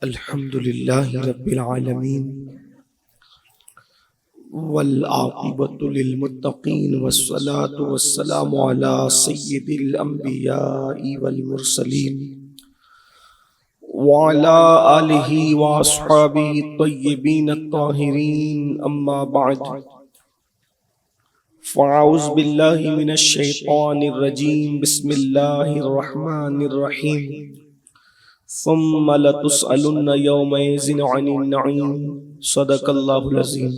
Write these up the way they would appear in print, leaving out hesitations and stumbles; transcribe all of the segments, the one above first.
الحمد للہ رب العالمین والعاقبۃ للمتقین والصلاة والسلام علی سید الانبیاء والمرسلین وعلی آلہ واصحابہ الطیبین الطاہرین اما بعد فاعوذ باللہ من الشیطان الرجیم بسم اللہ الرحمن الرحیم ثم لتسألن يومئذ عن النعیم صدق اللہ العظیم۔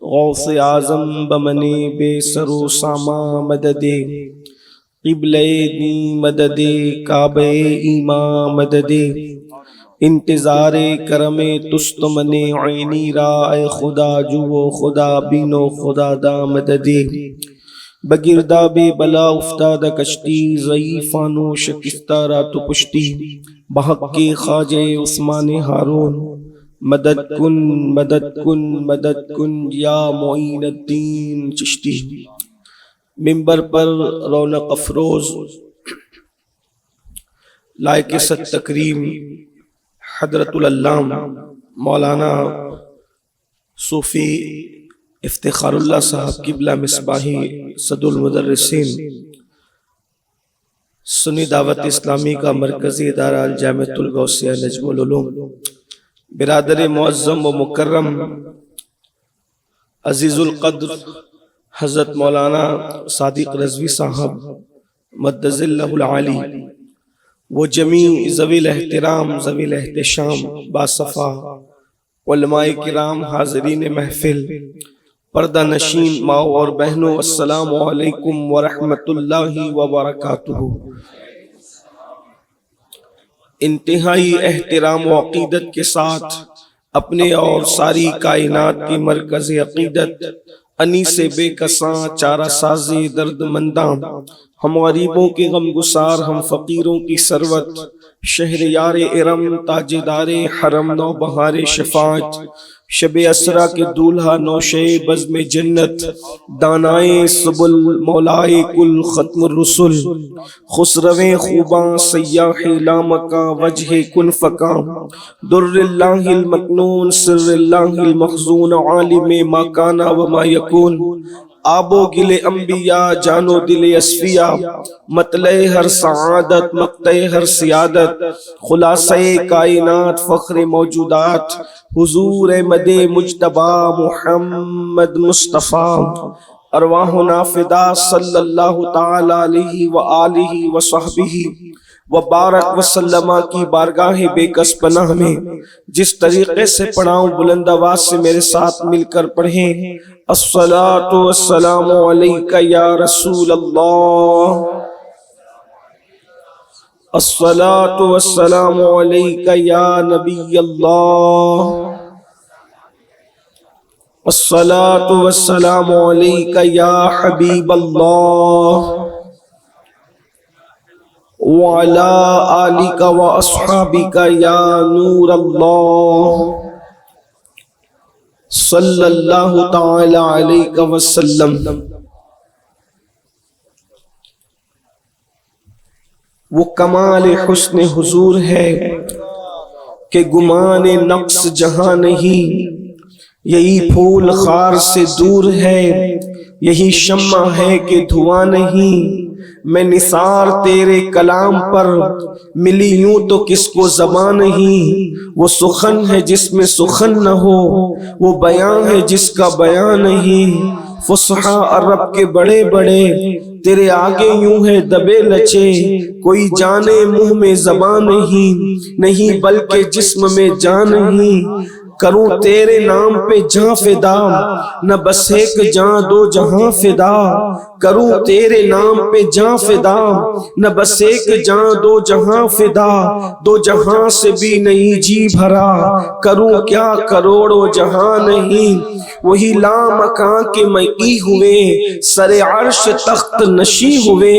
غوث اعظم بمنے بے سر و ساما مدد قبلہ دی مدد کعبہ ایمان مدد انتظار کرم تست من عینی را اے خدا جو خدا بینو خدا دا مدد بگردہ بے بلا افتادہ کشتی ضعیفانو شکستہ رات و پشتی بحق کے خواجہ عثمان ہارون مدد کن مدد کن مدد کن یا معین الدین چشتی۔ منبر پر رونق افروز لائق صد تکریم حضرت العلامہ مولانا صوفی افتخار اللہ صاحب قبلہ مصباحی صد المدرسین سنی دعوت اسلامی کا مرکزی ادارہ الجامعۃ الغوثیہ نجم العلوم، برادر معظم و مکرم عزیز القدر حضرت مولانا صادق رضوی صاحب مدظ اللہ العالی، وہ جمیع ذوی الاحترام ذوی الاحتشام باصفا علماء کرام حاضرین محفل پردہ نشین ماؤ اور بہنوں، السلام علیکم ورحمۃ اللہ وبرکاتہ۔ انتہائی احترام و عقیدت کے ساتھ اپنے اور ساری کائنات کی مرکز عقیدت انیس بے کساں چارہ ساز درد منداں، ہم غریبوں کے غم گسار ہم فقیروں کی ثروت، شہریار ارم تاجدار حرم نو بہار شفاعت، شب اسرا کے دولہا نوشے بزم جنت، دانائے سبل مولائے کل ختم الرسل، خسرویں خوباں سیاح لامکاں وجہ کن فکاں، در اللہ المکنون سر اللہ المخزون عالم ما کانا وما یکون، آب و گل انبیاء جانو دل اصفیاء، مطلع ہر سعادت مقطع ہر سیادت، خلاصہ کائنات فخر موجودات، حضور مد مجتبی محمد مصطفیٰ، ارواحنا فدا صلی اللہ تعالی علیہ وآلہ وصحبہ وبارک وسلم کی بارگاہ بے کس پناہ میں جس طریقے سے پڑھاؤں بلند آواز سے میرے ساتھ مل کر پڑھیں۔ الصلاۃ والسلام علیک یا رسول اللہ، الصلاۃ والسلام علیک یا نبی اللہ، الصلاۃ والسلام علیک یا حبیب اللہ، وعلی آلک و اصحابک یا نور اللہ، صلی اللہ تعالی علیہ وسلم۔ وہ کمال حسن حضور ہے کہ گمان نقص جہاں نہیں، یہی پھول خار سے دور ہے، یہی شمع ہے کہ دھواں نہیں، میں نثار تیرے کلام پر ملی یوں تو کس کو زبان نہیں، وہ سخن ہے جس میں سخن نہ ہو، وہ بیان ہے جس کا بیان نہیں، فصحا عرب کے بڑے بڑے تیرے آگے یوں ہے دبے لچے، کوئی جانے منہ میں زبان نہیں بلکہ جسم میں جان نہیں، کروں تیرے نام پہ جہاں فدا، نہ بس ایک جہاں دو جہاں فدا، کروں تیرے نام پہ جہاں فدا، نہ بس ایک جہاں دو جہاں فدا، دو جہاں سے بھی نہیں جی بھرا، کروں کیا کروڑوں جہاں نہیں، وہی لامکاں کے مئی ہوئے سر عرش تخت نشی ہوئے،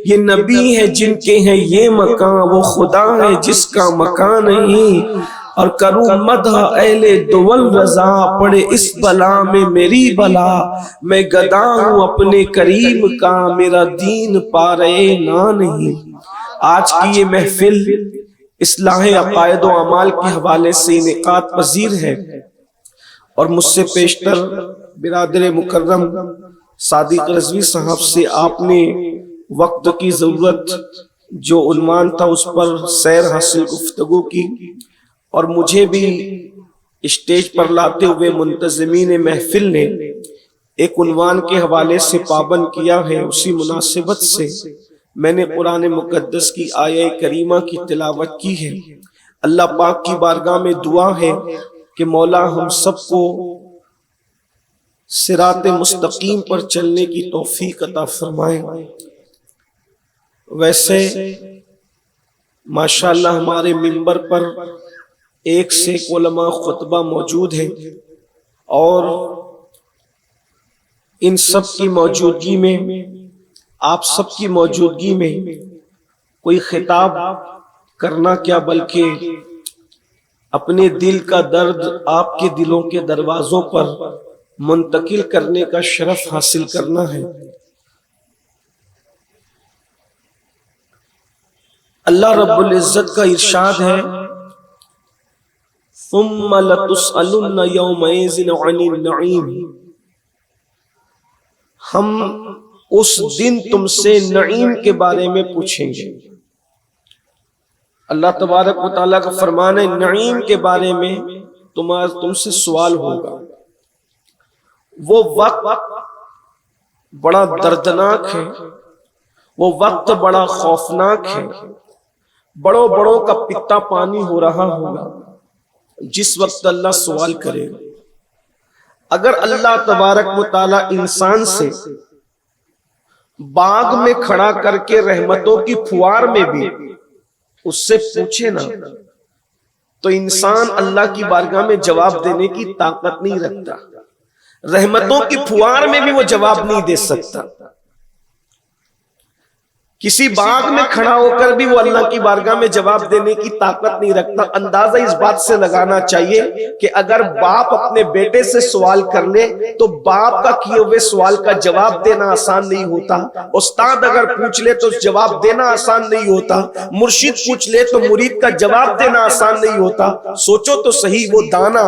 یہ نبی ہے جن کے ہیں یہ مکان، وہ خدا ہے جس کا مکان نہیں، اور کروں مدح اہل دول رضا، پڑے اس بلا میں میری بلا، میں گدا ہوں اپنے کریم کا، میرا دین پارے نہ نہیں۔ آج کی یہ محفل اصلاح عقائد و اعمال کے حوالے سے انعقاد پذیر ہے، اور مجھ سے پیشتر برادر مکرم صادق رضوی صاحب سے آپ نے وقت کی ضرورت جو عنوان تھا اس پر سیر حاصل گفتگو کی، اور مجھے بھی اسٹیج پر لاتے ہوئے منتظمین محفل نے ایک عنوان کے حوالے سے پابند کیا ہے۔ اسی مناسبت سے میں نے قرآن مقدس کی آیہ کریمہ کی تلاوت کی ہے۔ اللہ پاک کی بارگاہ میں دعا ہے کہ مولا ہم سب کو صراط مستقیم پر چلنے کی توفیق عطا فرمائے۔ ویسے ماشاءاللہ ہمارے منبر پر ایک سے ایک علماء خطبہ موجود ہیں، اور ان سب کی موجودگی میں، آپ سب کی موجودگی میں کوئی خطاب کرنا کیا بلکہ اپنے دل کا درد آپ کے دلوں کے دروازوں پر منتقل کرنے کا شرف حاصل کرنا ہے۔ اللہ رب العزت کا ارشاد ہے، ثم لتسألن یومئذ عن النعیم، ہم اس دن تم سے نعیم کے بارے میں پوچھیں گے۔ اللہ تبارک و تعالیٰ کا فرمان ہے نعیم کے بارے میں تم سے سوال ہوگا۔ وہ وقت بڑا دردناک ہے، وہ وقت بڑا خوفناک ہے، بڑوں بڑوں کا پتا پانی ہو رہا ہوگا جس وقت اللہ سوال کرے گا۔ اگر اللہ تبارک و تعالیٰ انسان سے باغ میں کھڑا کر کے رحمتوں کی پھوار میں بھی اس سے پوچھے نا، تو انسان اللہ کی بارگاہ میں جواب دینے کی طاقت نہیں رکھتا، رحمتوں کی پھوار میں بھی وہ جواب نہیں دے سکتا۔ کسی باغ میں کھڑا ہو کر بھی وہ اللہ کی بارگاہ میں جواب دینے کی طاقت نہیں رکھتا۔ اندازہ اس بات سے لگانا چاہیے کہ اگر باپ اپنے بیٹے سے سوال کر لے تو باپ کا کیے ہوئے سوال کا جواب دینا آسان نہیں ہوتا، استاد اگر پوچھ لے تو جواب دینا آسان نہیں ہوتا، مرشد پوچھ لے تو مرید کا جواب دینا آسان نہیں ہوتا۔ سوچو تو صحیح، وہ دانا،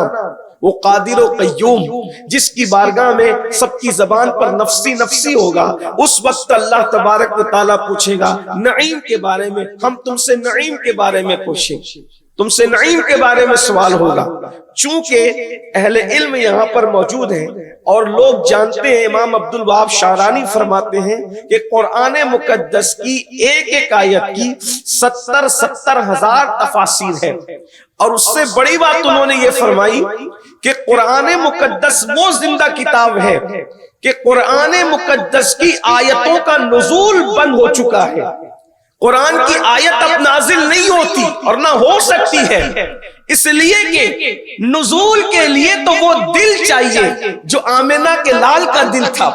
وہ قادر و قیوم جس کی بارگاہ میں سب کی زبان پر نفسی نفسی ہوگا، اس وقت اللہ تبارک و تعالیٰ پوچھے گا نعیم کے بارے میں۔ ہم تم سے نعیم کے بارے میں پوچھیں، تم سے نعیم کے بارے میں سوال ہوگا۔ چونکہ اہل علم یہاں پر موجود ہیں اور لوگ جانتے ہیں، امام عبدالوہاب شعرانی فرماتے ہیں کہ قرآن مقدس کی ایک ایک آیت کی 70,000 تفاسیر ہیں، اور اس سے بڑی بات انہوں نے یہ فرمائی کہ قرآن مقدس وہ زندہ کتاب ہے کہ قرآن مقدس کی آیتوں کا نزول بند ہو چکا ہے۔ قرآن کی آیت اب نازل نہیں ہوتی اور نہ ہو سکتی ہے، اس لیے کہ نزول کے لیے تو وہ دل چاہیے جو آمنہ کے لال کا دل تھا،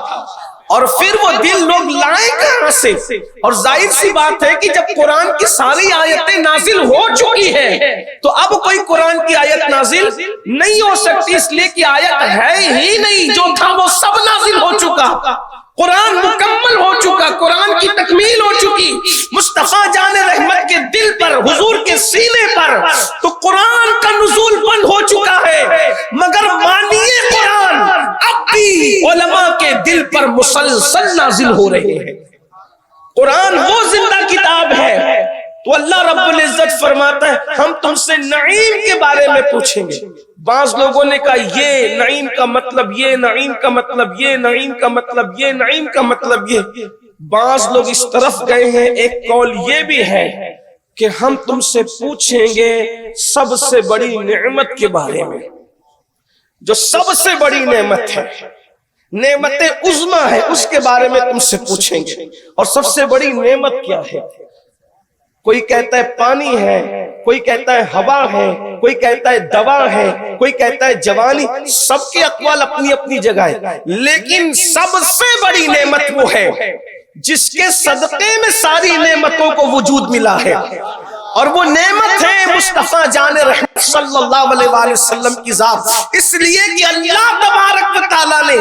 اور پھر وہ دل لوگ لائیں کہاں سے؟ اور ظاہر سی بات ہے کہ جب قرآن کی ساری آیتیں نازل ہو چکی ہیں تو اب کوئی قرآن کی آیت نازل نہیں ہو سکتی، اس لیے کہ آیت ہے ہی نہیں، جو تھا وہ سب نازل ہو چکا، قرآن مکمل ہو چکا، قرآن کی تکمیل ہو چکی۔ مصطفیٰ جان رحمت کے دل پر، حضور کے سینے پر تو قرآن کا نزول بند ہو چکا ہے، مگر مانیے قرآن اب بھی علماء کے دل پر مسلسل نازل ہو رہے ہیں۔ قرآن وہ زندہ کتاب ہے، تو اللہ رب العزت فرماتا ہے ہم تم سے نعیم کے بارے میں پوچھیں گے۔ بعض لوگوں نے کہا یہ نعیم کا مطلب یہ، نعیم کا مطلب یہ، نعیم کا مطلب یہ، نعیم کا مطلب یہ۔ بعض لوگ اس طرف گئے ہیں، ایک قول یہ بھی ہے کہ ہم تم سے پوچھیں گے سب سے بڑی نعمت کے بارے میں، جو سب سے بڑی نعمت ہے، نعمت عظمی ہے، اس کے بارے میں تم سے پوچھیں گے۔ اور سب سے بڑی نعمت کیا ہے؟ کوئی کہتا ہے پانی ہے، کوئی کہتا ہے ہوا ہے، کوئی کہتا ہے دوا ہے، کوئی کہتا ہے جوانی، سب کے اقوال اپنی اپنی جگہ ہے، لیکن سب سے بڑی نعمت وہ ہے جس کے صدقے میں ساری نعمتوں کو وجود ملا ہے۔ اور وہ نعمت ہے مصطفیٰ جان رحمت صلی اللہ علیہ وآلہ وسلم کی ذات، اس لیے کہ اللہ تبارک و تعالیٰ نے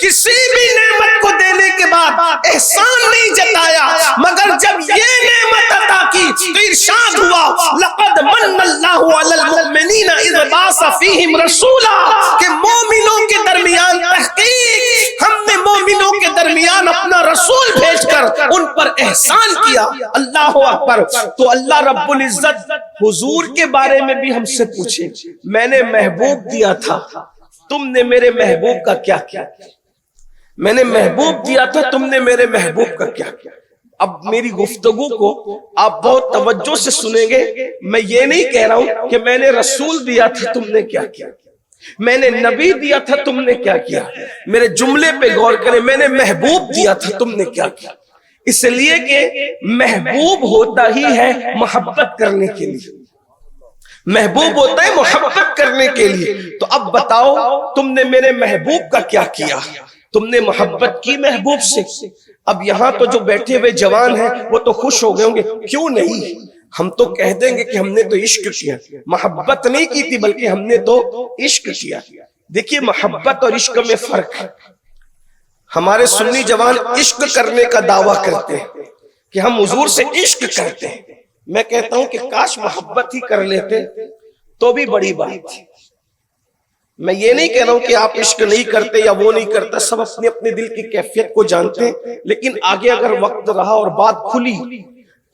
کسی بھی نعمت کو دینے کے بعد احسان نہیں جتایا، مگر جب یہ نعمت عطا کی تو ارشاد ہوا لقد من اللہ علی المؤمنین اذ بعث فیہم رسولا، کہ مومنوں کے درمیان تحقیق ہم نے مومنوں کے درمیان اپنا رسول بھیج کر ان پر احسان کیا۔ اللہ اکبر۔ تو اللہ رب العزت حضور کے بارے میں بھی ہم سے پوچھے، میں نے محبوب دیا تھا، تم نے میرے محبوب کا کیا کیا؟ میں نے محبوب دیا تھا، تم نے میرے محبوب کا کیا کیا؟ اب میری گفتگو کو آپ بہت توجہ سے سنیں گے، میں یہ نہیں کہہ رہا ہوں کہ میں نے رسول دیا تھا تم نے کیا کیا، میں نے نبی دیا تھا تم نے کیا کیا، میرے جملے پہ غور کریں، میں نے محبوب دیا تھا تم نے کیا کیا، اس لیے کہ محبوب ہوتا ہی ہے محبت کرنے کے لیے، محبوب ہوتا ہے محبت کرنے کے لیے۔ تو اب بتاؤ تم نے میرے محبوب کا کیا کیا؟ تم نے محبت کی محبوب سے؟ اب یہاں تو جو بیٹھے ہوئے جوان ہیں وہ تو خوش ہو گئے ہوں گے، کیوں نہیں؟ ہم تو کہہ دیں گے کہ ہم نے تو عشق کیا، محبت نہیں کی تھی بلکہ ہم نے تو عشق کیا۔ دیکھیے محبت اور عشق میں فرق ہے۔ ہمارے سنی جوان عشق کرنے کا دعویٰ کرتے ہیں کہ ہم حضور سے عشق کرتے ہیں، میں کہتا ہوں کہ کاش محبت ہی کر لیتے تو بھی بڑی بات تھی۔ میں یہ نہیں کہہ رہا ہوں کہ آپ عشق نہیں کرتے یا وہ نہیں کرتا، سب اپنے اپنے دل کی کیفیت کو جانتے ہیں، لیکن آگے اگر وقت رہا اور بات کھلی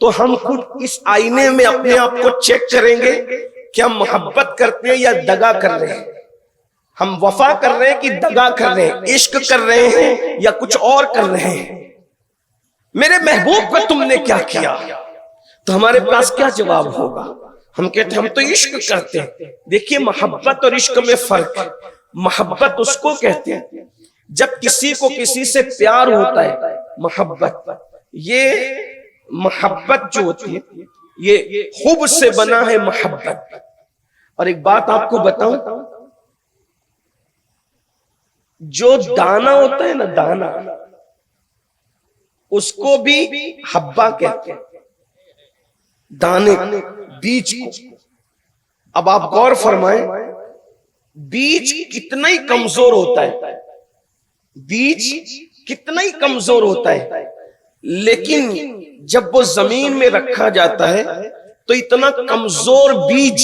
تو ہم خود اس آئینے میں اپنے آپ کو چیک کریں گے کہ ہم محبت کرتے ہیں یا دغا کر رہے ہیں، ہم وفا کر رہے ہیں کہ دغا کر رہے ہیں، عشق کر رہے ہیں یا کچھ اور کر رہے ہیں۔ میرے محبوب کو تم نے کیا کیا؟ تو ہمارے پاس کیا جواب ہوگا؟ ہم کہتے ہیں ہم تو عشق کرتے ہیں۔ دیکھیے محبت اور عشق میں فرق ہے۔ محبت اس کو کہتے ہیں جب کسی کو کسی سے پیار ہوتا ہے، محبت۔ یہ محبت جو ہوتی ہے یہ حب سے بنا ہے محبت۔ اور ایک بات آپ کو بتاؤں، جو دانا ہوتا ہے نا، دانا، اس کو بھی حبہ کہتے ہیں، دانے، بیج کو۔ اب آپ غور فرمائیں، بیج کتنا ہی کمزور ہوتا ہے، بیج کتنا ہی کمزور ہوتا ہے، لیکن جب وہ زمین میں رکھا جاتا ہے تو اتنا کمزور بیج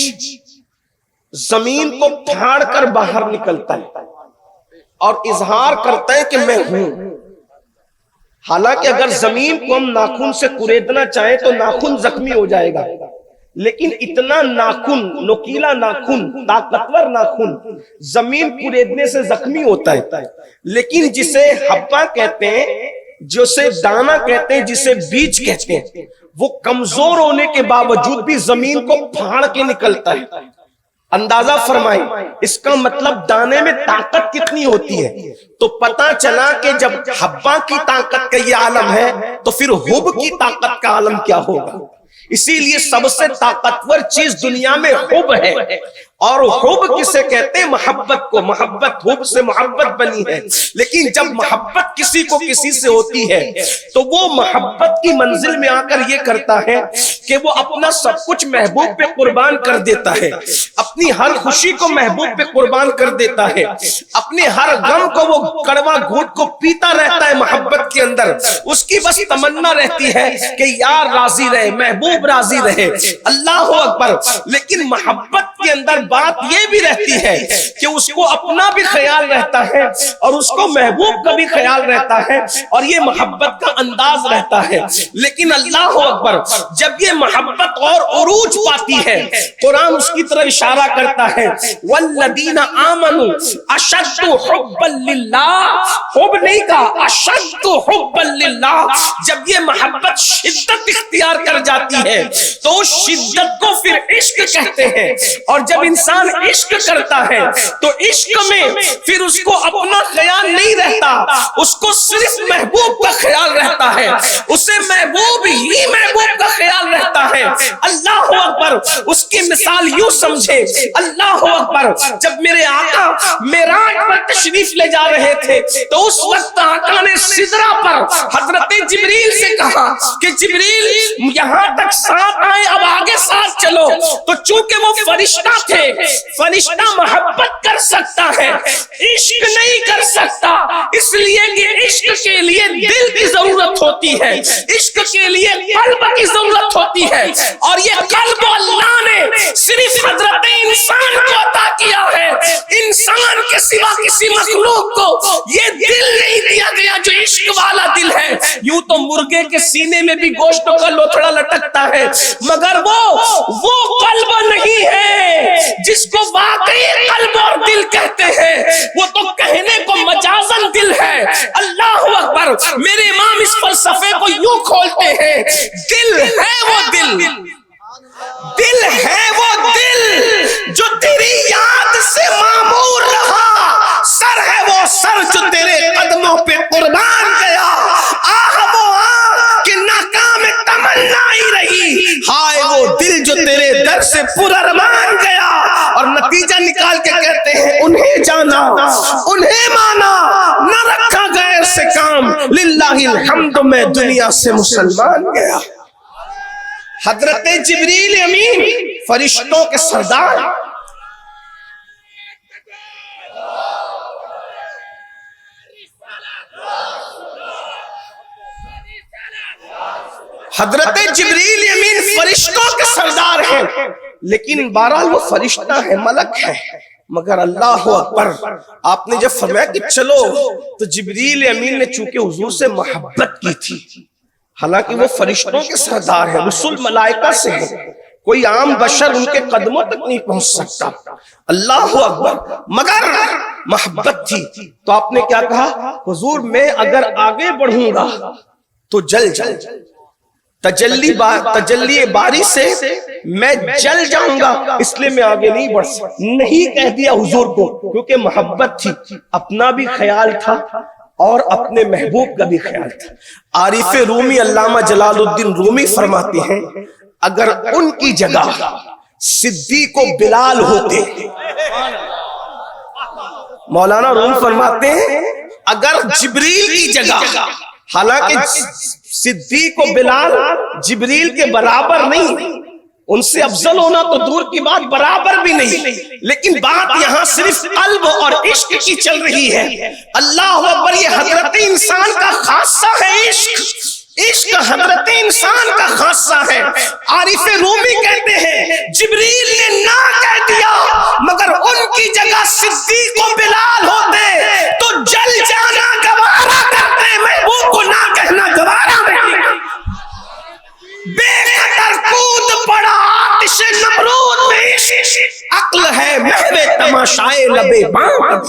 زمین کو پھاڑ کر باہر نکلتا ہے اور اظہار کرتا ہے کہ میں ہوں۔ حالانکہ اگر زمین کو ہم ناخن سے کریدنا چاہیں تو ناخن زخمی ہو جائے گا، لیکن اتنا ناخن، نوکیلا ناخن، طاقتور ناخن زمین کریدنے سے زخمی ہوتا ہے، لیکن جسے حبہ کہتے ہیں، جسے دانا کہتے ہیں، جسے بیج کہتے ہیں، وہ کمزور ہونے کے باوجود بھی زمین کو پھاڑ کے نکلتا ہے۔ اندازہ فرمائیں، اس کا مطلب دانے میں طاقت کتنی ہوتی ہے۔ تو پتا چلا کہ جب حبہ کی طاقت کا یہ عالم ہے تو پھر حب کی طاقت کا عالم کیا ہوگا۔ اسی لیے سب سے طاقتور چیز دنیا میں حب ہے، اور حب کسے کہتے ہیں؟ محبت کو۔ محبت، حب سے محبت بنی ہے، لیکن جب محبت کسی کو کسی سے ہوتی ہے تو وہ محبت کی منزل میں آ کر یہ کرتا ہے کہ وہ اپنا سب کچھ محبوب پہ قربان کر دیتا ہے، اپنی ہر خوشی کو محبوب پہ قربان کر دیتا ہے، اپنے ہر غم کو وہ کڑوا گھونٹ کو پیتا رہتا ہے محبت کے اندر۔ اس کی بس تمنا رہتی ہے کہ یار راضی رہے، محبوب راضی رہے، اللہ اکبر۔ لیکن محبت کے اندر بات یہ بھی رہتی ہے کہ اس کو اپنا بھی خیال رہتا ہے اور اس کو محبوب کا بھی خیال رہتا ہے، اور یہ محبت کا انداز رہتا ہے۔ لیکن اللہ اکبر، جب یہ محبت اور عروج پاتی ہے، قرآن اس کی طرف اشارہ کرتا ہے والذین آمنوا اشد حبا للہ، حب نہیں کہا، اشد حبا للہ۔ جب یہ محبت شدت اختیار کر جاتی ہے تو اس شدت کو پھر عشق کہتے ہیں، اور جب جب انسان عشق کرتا ہے تو عشق میں پھر اس کو اپنا خیال نہیں رہتا، اس کو صرف محبوب کا خیال رہتا ہے، اسے محبوب ہی محبوب کا خیال رہتا ہے۔ اللہ اکبر، اس کی مثال یوں سمجھے، اللہ اکبر، جب میرے آقا معراج پر تشریف لے جا رہے تھے تو اس وقت آقا نے سدرہ پر حضرت جبریل سے کہا کہ جبریل یہاں تک ساتھ آئے، اب آگے ساتھ چلو۔ تو چونکہ وہ فرشتہ تھے، فرشتہ محبت کر سکتا ہے، عشق نہیں کر سکتا، اس لیے کہ عشق کے لیے دل کی ضرورت ہوتی ہے، عشق کے لیے قلب کی ضرورت ہوتی ہے، اور یہ قلب اللہ نے صرف حضرت انسان کو عطا کیا ہے۔ انسان کے سوا کسی مخلوق کو یہ دل نہیں دیا گیا جو عشق والا دل ہے۔ یوں تو مرغے کے سینے میں بھی گوشت کا لوتھڑا لٹکتا ہے، مگر وہ قلب نہیں ہے جس کو واقعی قلب اور دل کہتے ہیں، وہ تو کہنے کو مجازن دل ہے۔ اللہ اکبر، میرے امام اس فلسفے کو یوں کھولتے ہیں، دل ہے وہ دل، دل ہے وہ دل جو تیری یاد سے معمور رہا، سر ہے وہ سر جو تیرے قدموں پہ قربان گیا، آہ وہ آہ کہ ناکام تمنا ہی رہی، ہائے وہ دل جو تیرے در سے پرارمان گیا۔ اور نتیجہ نکال کے کہتے ہیں انہیں جانا، انہیں مانا، نہ رکھا غیر سے کام، للہ الحمد میں دنیا سے مسلمان گیا۔ حضرت جبریل امین فرشتوں کے سردار، حضرت جبریل امین فرشتوں کے سردار ہیں، لیکن بہرحال وہ فرشتہ ہے، ملک ہے، مگر اللہ اکبر، آپ نے جب فرمایا کہ چلو تو جبریل امین نے چونکہ حضور سے محبت کی تھی، حالانکہ وہ فرشتوں کے سردار ہیں، رسول ملائکہ سے ہیں، کوئی عام بشر ان کے قدموں تک نہیں پہنچ سکتا، اللہ اکبر، مگر محبت تھی۔ تو آپ نے کیا کہا؟ حضور میں اگر آگے بڑھوں گا تو جل تجلی باری سے میں جل جاؤں گا، اس لیے میں آگے نہیں بڑھ سکتا، نہیں کہہ دیا حضور کو، کیونکہ محبت تھی، اپنا بھی خیال تھا اور اپنے محبوب کا بھی خیال تھا۔ عارف رومی علامہ جلال الدین رومی فرماتے ہیں اگر ان کی جگہ صدیق و بلال ہوتے، مولانا روم فرماتے ہیں اگر جبریل کی جگہ، حالانکہ صدیق و بلال جبریل کے برابر نہیں، ان سے افضل ہونا تو دور کی بات، برابر بھی نہیں، لیکن بات یہاں صرف قلب اور عشق کی چل رہی ہے۔ اللہ اکبر، یہ حضرت انسان کا خاصہ ہے، عشق حضرت انسان کا خاصہ ہے۔ عارف رومی کہتے ہیں جبریل نے نہ کہہ دیا، مگر ان کی جگہ صدیق و بلال ہوتے تو جل جانا گوارا کرتے، محبوب کو نہ کہنا گوارا نہیں۔ بے قدر کود پڑا آتش نمرود میں، عقل ہے محو تماشائے لبے بام،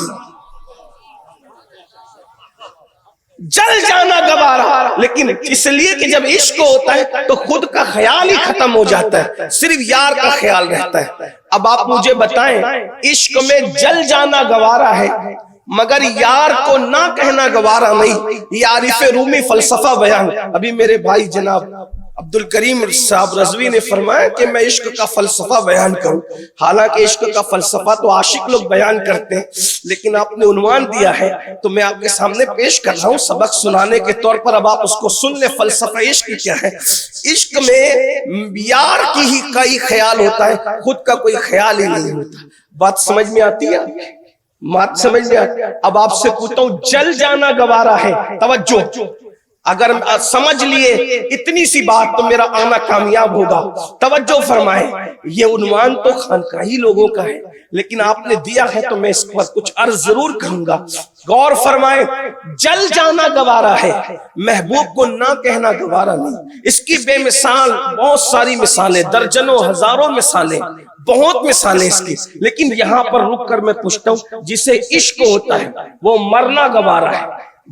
جل جانا گوارا۔ لیکن اس لیے کہ جب عشق ہوتا ہے تو خود کا خیال ہی ختم ہو جاتا ہے، صرف یار کا خیال رہتا ہے۔ اب آپ مجھے بتائیں، عشق میں جل جانا گوارا ہے مگر یار کو نہ کہنا گوارا نہیں، یہ عارف رومی فلسفہ بیان۔ ابھی میرے بھائی جناب عبد الکریم صاحب رضوی نے فرمایا کہ میں عشق کا فلسفہ بیان کروں، حالانکہ عشق کا فلسفہ تو عاشق لوگ بیان کرتے ہیں، لیکن آپ نے عنوان دیا ہے تو میں آپ کے سامنے پیش کر رہا ہوں سبق سنانے کے طور پر، اب آپ اس کو سن لیں۔ فلسفہ عشق کیا ہے؟ عشق میں یار کی ہی کئی خیال ہوتا ہے، خود کا کوئی خیال ہی نہیں ہوتا۔ بات سمجھ میں آتی ہے؟ بات سمجھ میں آتی ہے؟ اب آپ سے پوچھتا ہوں، جل جانا گوارا ہے، توجہ، اگر سمجھ لیے اتنی سی بات تو میرا آنا کامیاب ہوگا۔ توجہ فرمائیں، یہ عنوان تو خانقاہی لوگوں کا ہے، لیکن آپ نے دیا ہے تو میں اس پر کچھ عرض ضرور کروں گا۔ غور فرمائیں، جل جانا گوارا ہے، محبوب کو نہ کہنا گوارا نہیں۔ اس کی بے مثال بہت ساری مثالیں، درجنوں ہزاروں مثالیں، بہت مثالیں اس کی، لیکن یہاں پر رک کر میں پوچھتا ہوں، جسے عشق ہوتا ہے وہ مرنا گوارا ہے،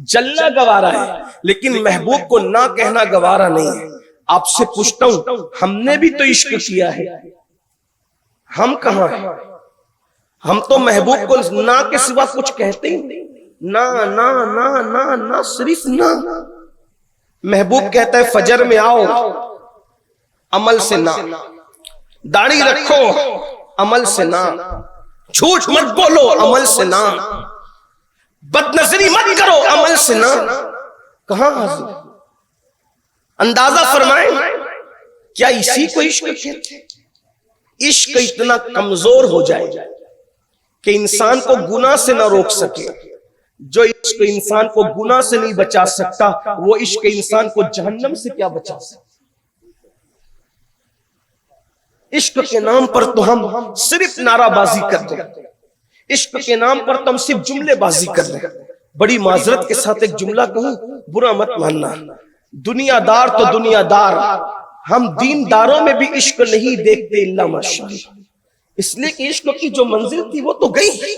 جلنا گوارا ہے، لیکن محبوب کو نہ کہنا گوارا نہیں ہے۔ آپ سے پوچھتا ہوں، ہم نے بھی تو عشق کیا ہے، ہم کہاں ہیں؟ ہم تو محبوب کو نہ کے سوا کچھ کہتے ہی نہیں، نہ نہ نہ نہ نہ صرف نہ۔ محبوب کہتا ہے فجر میں آؤ عمل سے نہ، داڑھی رکھو عمل سے نہ، جھوٹ مت بولو عمل سے نہ، بد نظری مت کرو عمل سے نہ۔ کہاں حاضر؟ اندازہ فرمائیں کیا اسی کو عشق کہتے ہیں؟ عشق اتنا کمزور ہو جائے کہ انسان کو گناہ سے نہ روک سکے۔ جو عشق انسان کو گناہ سے نہیں بچا سکتا، وہ عشق انسان کو جہنم سے کیا بچا سکتا؟ عشق کے نام پر تو ہم صرف نعرہ بازی کرتے ہیں، عشق کے نام پر تو ہم صرف جملے بازی کر رہے ہیں۔ بڑی معذرت کے ساتھ ایک جملہ کہوں، برا مت ماننا، دنیا دار تو دنیا دار، ہم دین داروں میں بھی عشق نہیں دیکھتے الا ماشاءاللہ، اس لیے کہ عشق کی جو منزل تھی وہ تو گئی۔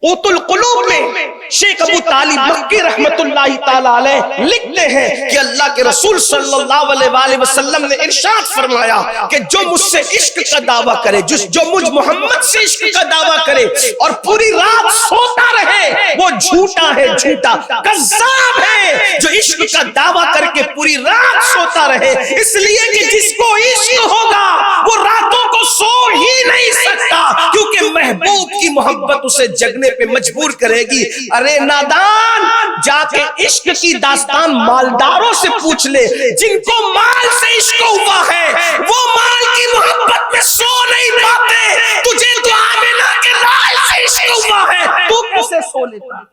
قوت القلوب میں شیخ ابو طالب مکی رحمت اللہ تعالی علیہ لکھتے ہیں کہ اللہ کے رسول صلی اللہ علیہ وآلہ وسلم نے ارشاد فرمایا کہ جو مجھ سے عشق کا دعویٰ کرے، جو مجھ محمد سے عشق کا دعویٰ کرے اور پوری رات سوتا رہے، وہ جھوٹا ہے، جھوٹا کذاب ہے۔ جو عشق کا دعویٰ کر کے پوری رات سوتا رہے، اس لیے کہ جس کو عشق ہوگا وہ راتوں کو سو ہی نہیں سکتا، کیونکہ محبوب کی محبت اسے جگنے پہ مجبور کرے گی۔ ارے نادان، جا کے عشق کی داستان مالداروں سے پوچھ لے، جن کو مال سے عشق ہوا ہے وہ مال کی محبت میں سو نہیں پاتے۔ تجھے تو آمنہ کے لال سے عشق ہوا ہے، تو کیسے سو لیتا؟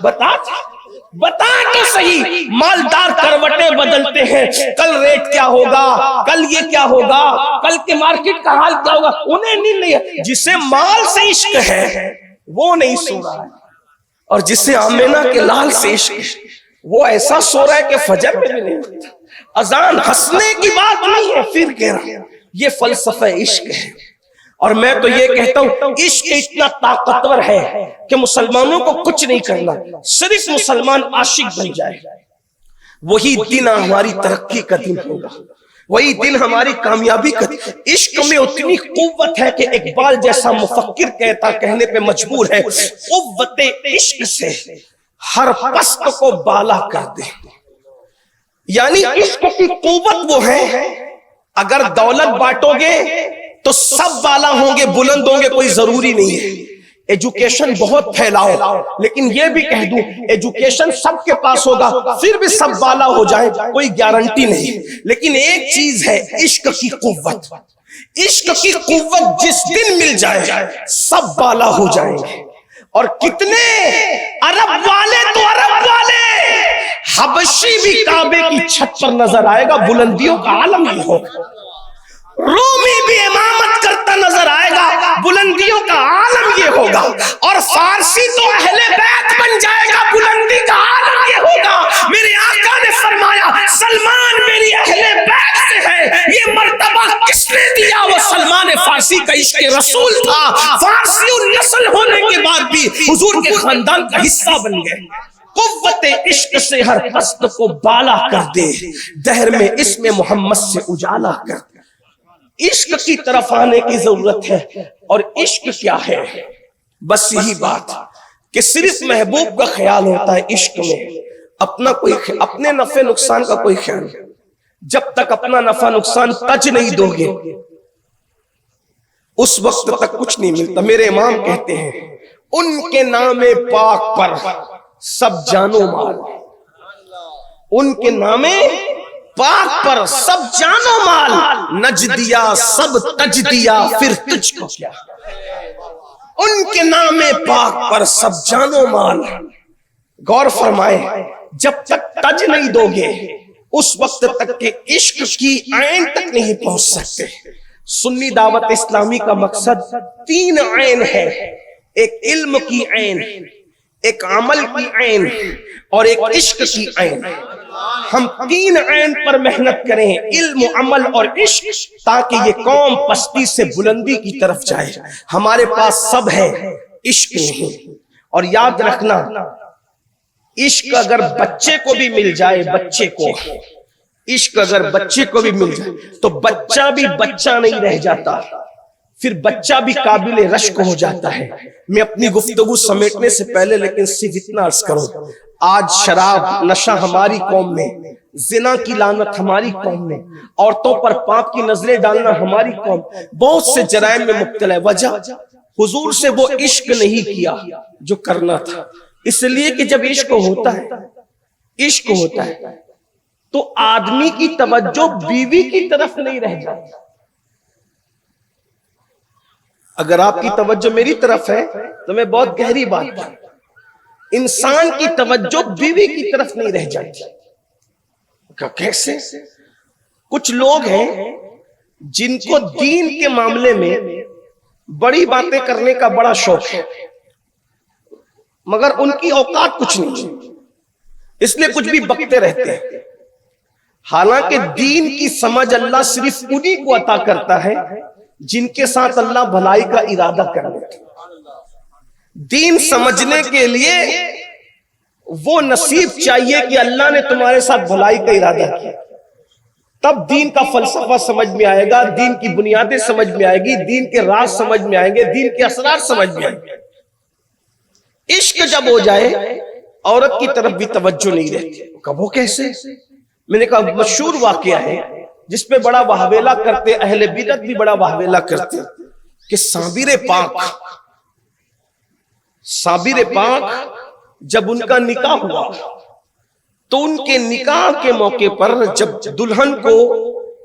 بتا تو صحیح۔ مالدار کروٹیں بدلتے ہیں، کل ریٹ کیا ہوگا، کل یہ کیا ہوگا، کل کے مارکیٹ کا حال کیا ہوگا، انہیں نہیں ہے۔ جسے مال سے عشق ہے وہ نہیں سو رہا ہے، اور جسے آمینہ کے لال سے عشق ہے وہ ایسا سو رہا ہے کہ فجر میں بھی نہیں ہوتا۔ اذان ہنسنے کی بات نہیں ہے، پھر کہہ رہا ہوں یہ فلسفہ عشق ہے۔ اور میں تو یہ کہتا ہوں عشق اتنا طاقتور ہے کہ مسلمانوں کو کچھ نہیں کرنا، صرف مسلمان عاشق بن جائے، وہی دن ہماری ترقی کا دن ہوگا، وہی دن ہماری کامیابی کا۔ عشق میں اتنی قوت ہے کہ اقبال جیسا مفکر کہنے پہ مجبور ہے، قوت عشق سے ہر پست کو بالا کر دے۔ یعنی عشق کی قوت وہ ہے، اگر دولت بانٹو گے تو سب بالا ہوں گے، بلند ہوں گے، کوئی ضروری نہیں ہے۔ ایجوکیشن بہت پھیلاؤ، لیکن یہ بھی کہہ دوں ایجوکیشن سب کے پاس ہوگا پھر بھی سب بالا ہو جائے، کوئی گارنٹی نہیں۔ لیکن ایک چیز ہے عشق کی قوت، عشق کی قوت جس دن مل جائے سب بالا ہو جائیں گے۔ اور کتنے عرب والے تو عرب والے، حبشی بھی کعبے کی چھت پر نظر آئے گا، بلندیوں کا عالم یہ ہوگا۔ رومی بھی امامت کرتا نظر آئے گا، بلندیوں کا عالم یہ ہوگا۔ اور فارسی تو اہل بیت بن جائے گا، بلندی کا عالم یہ ہوگا۔ میرے آقا نے فرمایا سلمان میری اہل بیت سے ہے، یہ مرتبہ کس نے دیا؟ وہ سلمان فارسی کا عشق رسول تھا، فارسی نسل ہونے کے بعد بھی حضور کے خاندان کا حصہ بن گئے۔ قوت عشق سے ہر پست کو بالا کر دے، دہر میں اسم محمد سے اجالا کر دے۔ عشق کی طرف آنے کی ضرورت ہے۔ اور عشق کیا ہے؟ بس یہی بات کہ صرف محبوب کا خیال ہوتا ہے عشق میں، اپنے نفع نقصان کا کوئی خیال نہیں۔ جب تک اپنا نفع نقصان تج نہیں دو گے اس وقت تک کچھ نہیں ملتا۔ میرے امام کہتے ہیں ان کے نام پاک پر سب جان و مال، ان کے نام پاک پر سب جان و مال، نج دیا سب تج دیا پھر تجھ کو کیا۔ ان کے نام پاک پر سب جان و مال۔ غور فرمائے، جب تک تج نہیں دو گے اس وقت تک کہ عشق کی عین تک نہیں پہنچ سکتے۔ سنی دعوت اسلامی کا مقصد 3 عین ہے، ایک علم کی عین، ایک عمل کی عین اور ایک عشق کی عین۔ ہم 3 عین پر محنت کریں، علم، عمل اور عشق، تاکہ یہ قوم پستی سے بلندی کی طرف جائے۔ ہمارے پاس سب ہے، عشق نہیں۔ اور یاد رکھنا عشق اگر بچے کو بھی مل جائے، بچے کو عشق اگر بچے کو بھی مل جائے تو بچہ بھی بچہ نہیں رہ جاتا، پھر بچہ بھی قابل رشک ہو جاتا ہے۔ میں اپنی گفتگو سمیٹنے سے پہلے لیکن صرف اتنا عرض کروں، آج شراب نشہ ہماری قوم میں، زنا کی لعنت ہماری قوم میں، عورتوں پر پاپ کی نظریں ڈالنا ہماری قوم بہت سے جرائم میں مبتلا ہے۔ وجہ حضور سے وہ عشق نہیں کیا جو کرنا تھا، اس لیے کہ جب عشق ہوتا ہے تو آدمی کی توجہ بیوی کی طرف نہیں رہ جاتی۔ اگر آپ کی توجہ میری طرف ہے تو میں بہت گہری بات کروں، انسان کی توجہ بیوی کی طرف نہیں رہ جاتی۔ کیسے؟ کچھ لوگ ہیں جن کو دین کے معاملے میں بڑی باتیں کرنے کا بڑا شوق ہے، مگر ان کی اوقات کچھ نہیں، اس لیے کچھ بھی بکتے رہتے ہیں۔ حالانکہ دین کی سمجھ اللہ صرف انہی کو عطا کرتا ہے جن کے ساتھ اللہ بھلائی کا ارادہ کر لیتا ہے۔ دین سمجھنے کے لیے وہ نصیب چاہیے کہ اللہ نے تمہارے ساتھ بھلائی کا ارادہ کیا، تب دین کا فلسفہ سمجھ میں آئے گا، دین کی بنیادیں سمجھ میں آئے گی، دین کے راز سمجھ میں آئیں گے، دین کے اسرار سمجھ میں آئیں گے۔ عشق جب ہو جائے عورت کی طرف بھی توجہ نہیں رہتی۔ وہ کیسے؟ میں نے کہا مشہور واقعہ ہے جس پہ بڑا واہویلا کرتے، اہل بدعت بھی بڑا واہویلا کرتے، کہ صابر پاک جب ان کا نکاح ہوا تو ان کے نکاح کے موقع پر جب دلہن کو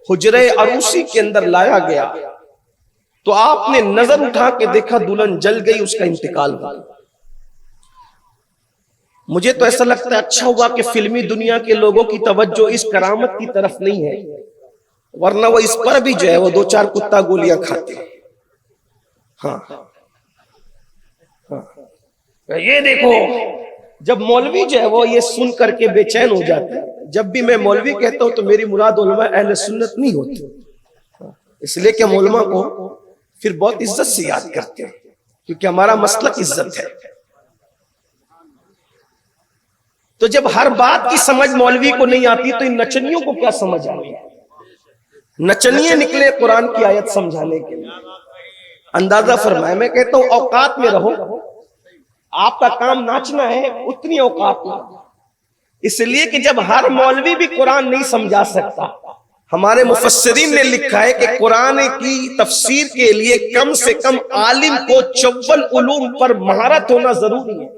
حجرہ عروسی کے اندر لایا گیا تو آپ نے نظر اٹھا کے دیکھا دلہن جل گئی، اس کا انتقال ہوا۔ مجھے تو ایسا لگتا ہے اچھا ہوا کہ فلمی دنیا کے لوگوں کی توجہ اس کرامت کی طرف نہیں ہے، ورنہ وہ اس پر بھی جو ہے وہ دو چار کتا گولیاں کھاتے ہیں۔ ہاں یہ دیکھو، جب مولوی جو ہے وہ یہ سن کر کے بے چین ہو جاتا ہے۔ جب بھی میں مولوی کہتا ہوں تو میری مراد علماء اہل سنت نہیں ہوتی، اس لیے کہ ہم علماء کو پھر بہت عزت سے یاد کرتے ہیں کیونکہ ہمارا مسلک عزت ہے۔ تو جب ہر بات کی سمجھ مولوی کو نہیں آتی تو ان نچنیوں کو کیا سمجھ آئی؟ نچنیے نکلے قرآن کی آیت سمجھانے کے لیے۔ اندازہ فرمائے، میں کہتا ہوں اوقات میں رہو، آپ کا کام ناچنا ہے، اتنی اوقات میں، اس لیے کہ جب ہر مولوی بھی قرآن نہیں سمجھا سکتا، ہمارے مفسرین نے لکھا ہے کہ قرآن کی تفسیر کے لیے کم سے کم عالم کو 54 علوم پر مہارت ہونا ضروری ہے۔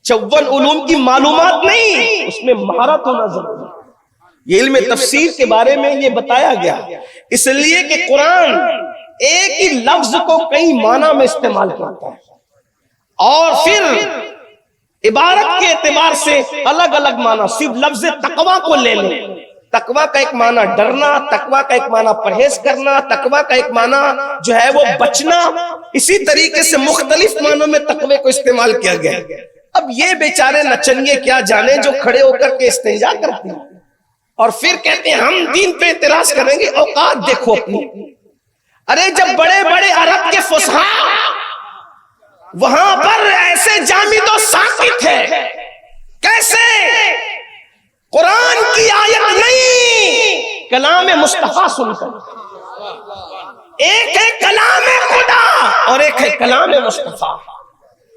54 علوم کی معلومات نہیں، اس میں مہارت ہونا ضروری ہے۔ یہ علم تفسیر کے بارے میں یہ بتایا گیا، اس لیے کہ قرآن ایک ہی لفظ کو کئی معنی میں استعمال کرتا ہے، اور پھر عبارت کے اعتبار سے الگ الگ معنی۔ صرف لفظ تقویٰ کو لے لیں، تقویٰ کا ایک معنی ڈرنا، تقویٰ کا ایک معنی پرہیز کرنا، تقویٰ کا ایک معنی جو ہے وہ بچنا، اسی طریقے سے مختلف معنوں میں تقوی کو استعمال کیا گیا۔ اب یہ بیچارے نچنگے کیا جانے جو کھڑے ہو کر کے استنجا کرتے ہیں اور پھر کہتے ہیں ہم دین پہ اعتراض کریں گے۔ اوقات دیکھو اپنی۔ ارے جب بڑے بڑے عرب کے فصحاء وہاں پر ایسے جامد و ساکت ہے، کیسے قرآن کی آیت نہیں، کلام مصطفیٰ سن کر، ایک ہے کلام خدا اور ایک ہے کلام مصطفیٰ۔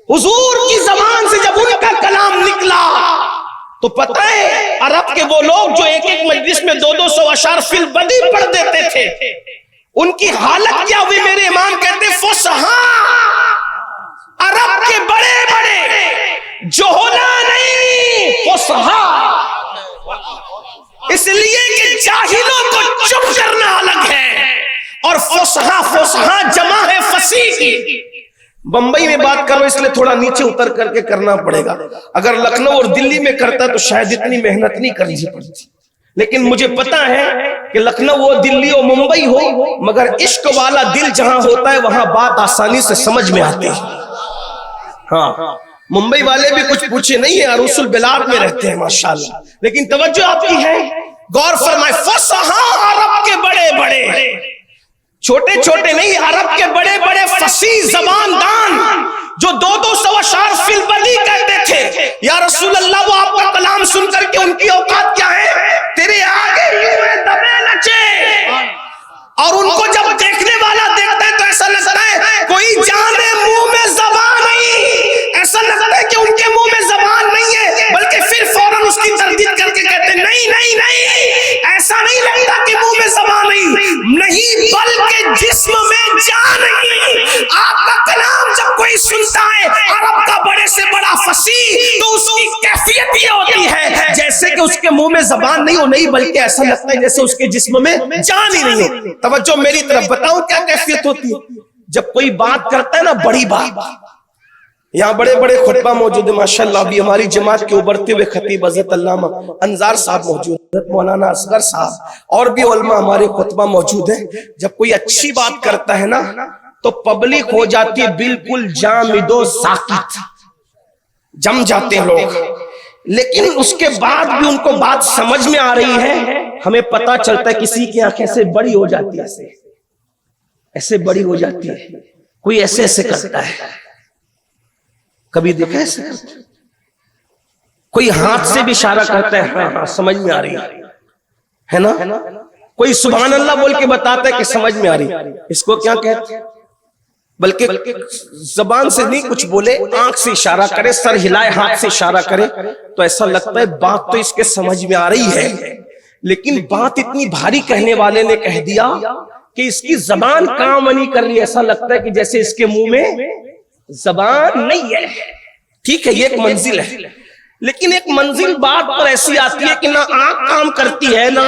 حضور کی زبان سے جب ان کا کلام نکلا تو پتہ ہے عرب کے وہ لوگ جو ایک ایک مجلس میں 200 اشعار فی البدی پڑھ دیتے تھے، ان کی حالت کیا ہوئی؟ میرے امام کہتے فصحاء عرب کے بڑے بڑے جوہلا نہیں، فصحاء، اس لیے کہ جاہلوں کو چپ کرنا الگ ہے اور فصحاء جمع ہے فصیح کی۔ بمبئی میں بات کرو اس لیے تھوڑا نیچے اتر کر کے کرنا پڑے گا، اگر لکھنؤ اور دلی میں کرتا تو شاید اتنی محنت نہیں کرنی پڑتی، لیکن مجھے پتا ہے کہ لکھنؤ ہو، دلی ہو، ممبئی ہو، مگر عشق والا دل جہاں ہوتا ہے وہاں بات آسانی سے سمجھ میں آتی ہے۔ ہاں ممبئی والے بھی کچھ پوچھے نہیں ہیں، عروس البلاد میں رہتے ہیں ماشاءاللہ، لیکن توجہ آپ کی ہے، غور فرمائے، فصحاء عرب کے بڑے بڑے، چھوٹے چھوٹے نہیں، عرب کے بڑے بڑے فصیح زبان دان جو 200 اشعار فی البدی کہتے تھے۔ یا رسول اللہ وہ آپ کا کلام سن کر کے ان کی اوقات کیا ہے؟ تیرے آگے دبے نچے، اور ان کو جب دیکھنے والے کہ اس کے منہ میں زبان نہیں ہو، نہیں بلکہ ایسا لگتا ہے جیسے اس کے جسم میں جان ہی نہیں ہو۔ توجہ میری طرف، بتاؤں کیا کیفیت ہوتی ہے جب کوئی بات کرتا ہے نا، بڑی بات۔ یہاں بڑے بڑے خطبہ موجود ہیں ماشاءاللہ، ابھی ہماری جماعت کے ابھرتے ہوئے خطیب حضرت علامہ انظار صاحب موجود ہیں، حضرت مولانا اصغر صاحب اور بھی علماء ہمارے خطبہ موجود ہیں۔ جب کوئی اچھی بات کرتا ہے نا تو پبلک ہو جاتی ہے بالکل جامد و ساکت، جم جاتے ہیں لوگ، لیکن اس کے بعد بھی ان کو بات سمجھ میں آ رہی ہے۔ ہمیں پتا چلتا ہے کسی کی آنکھ ایسے بڑی ہو جاتی ہے، ایسے بڑی ہو جاتی ہے، کوئی ایسے ایسے کرتا ہے، کبھی دیکھا ایسے کرتا ہے، کوئی ہاتھ سے بھی اشارہ کرتا ہے، ہاں ہاں سمجھ میں آ رہی ہے نا، کوئی سبحان اللہ بول کے بتاتا ہے کہ سمجھ میں آ رہی۔ اس کو کیا کہتے ہیں؟ بلکہ زبان سے نہیں کچھ بولے، آنکھ سے اشارہ کرے، سر ہلائے، ہاتھ سے اشارہ کرے تو ایسا لگتا ہے بات تو اس کے سمجھ میں آ رہی ہے، لیکن بات اتنی بھاری کہنے والے نے کہہ دیا کہ اس کی زبان کام نہیں کر رہی، ایسا لگتا ہے کہ جیسے اس کے منہ میں زبان نہیں ہے۔ ٹھیک ہے، یہ ایک منزل ہے، لیکن ایک منزل بات پر ایسی آتی ہے کہ نہ آنکھ کام کرتی ہے، نہ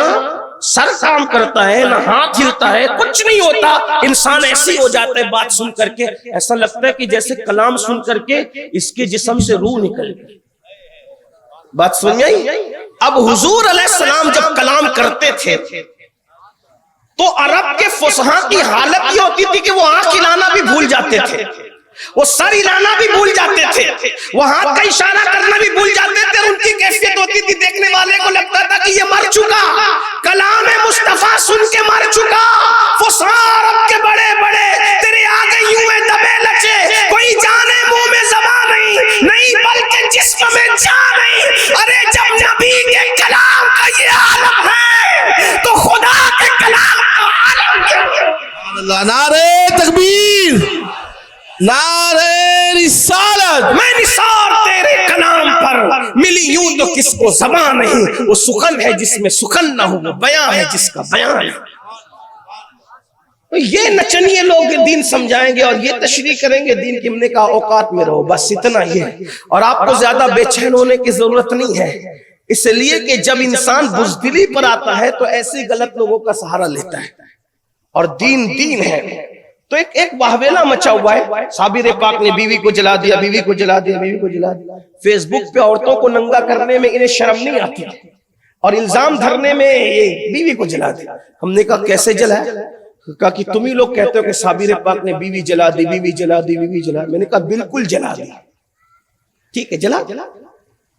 سر کام کرتا ہے، نہ ہاتھ ہلتا ہے، کچھ نہیں ہوتا، انسان ایسی ہو جاتا ہے بات سن کر کے، ایسا لگتا ہے کہ جیسے کلام سن کر کے اس کے جسم سے روح نکل گئی۔ بات سن گئی؟ اب حضور علیہ السلام جب کلام کرتے تھے تو عرب کے فصحاء کی حالت یہ ہوتی تھی کہ وہ آنکھ ہلانا بھی بھول جاتے تھے، وہ سر ہلانا بھی بھول جاتے تھے، وہ ہاتھ کا اشارہ کرنا بھی بھول جاتے تھے۔ ان کی کیفیت ہوتی تھی، دیکھنے والے کو لگتا تھا کہ یہ مر چکا، کلام مصطفیٰ سن کے مر چکا۔ فصحاء عرب کے بڑے بڑے تیرے آگے یوں میں دبے لچے، کوئی جانے منہ میں زبان نہیں بلکہ جسم میں جان نہیں۔ ارے جب نبی کے کلام کا یہ عالم ہے تو خدا کے کلام کا عالم کیا ہے؟ نعرہ تکبیر، نعرہ رسالت۔ میں نثار تیرے کلام پر ملی یوں تو کس کو زبان نہیں، وہ سخن ہے جس میں سخن نہ ہو، وہ بیان ہے جس کا بیان ہے۔ یہ نچنیے لوگ دین سمجھائیں گے اور یہ تشریح کریں گے دین کی، ہم نے کہا اوقات میں رہو، بس اتنا ہی ہے، اور آپ کو زیادہ بے چین ہونے کی ضرورت نہیں ہے، اس لیے کہ جب انسان بزدلی پر آتا ہے تو ایسے غلط لوگوں کا سہارا لیتا ہے، اور دین دین ہے۔ تو ایک واہویلا مچا ہوا ہے، صابر پاک نے بیوی کو جلا دیا، بیوی کو جلا دیا، بیوی کو جلا دیا۔ فیس بک پہ عورتوں کو ننگا کرنے میں انہیں شرم نہیں آتی اور الزام دھرنے میں یہ بیوی کو جلا دیا۔ ہم نے کہا کیسے جلا ہے؟ کہا کہ تم ہی لوگ کہتے ہو کہ صابر پاک نے بیوی جلا دی، بیوی جلا دی، بیوی جلا دی۔ میں نے کہا بالکل جلا دی، ٹھیک ہے جلا،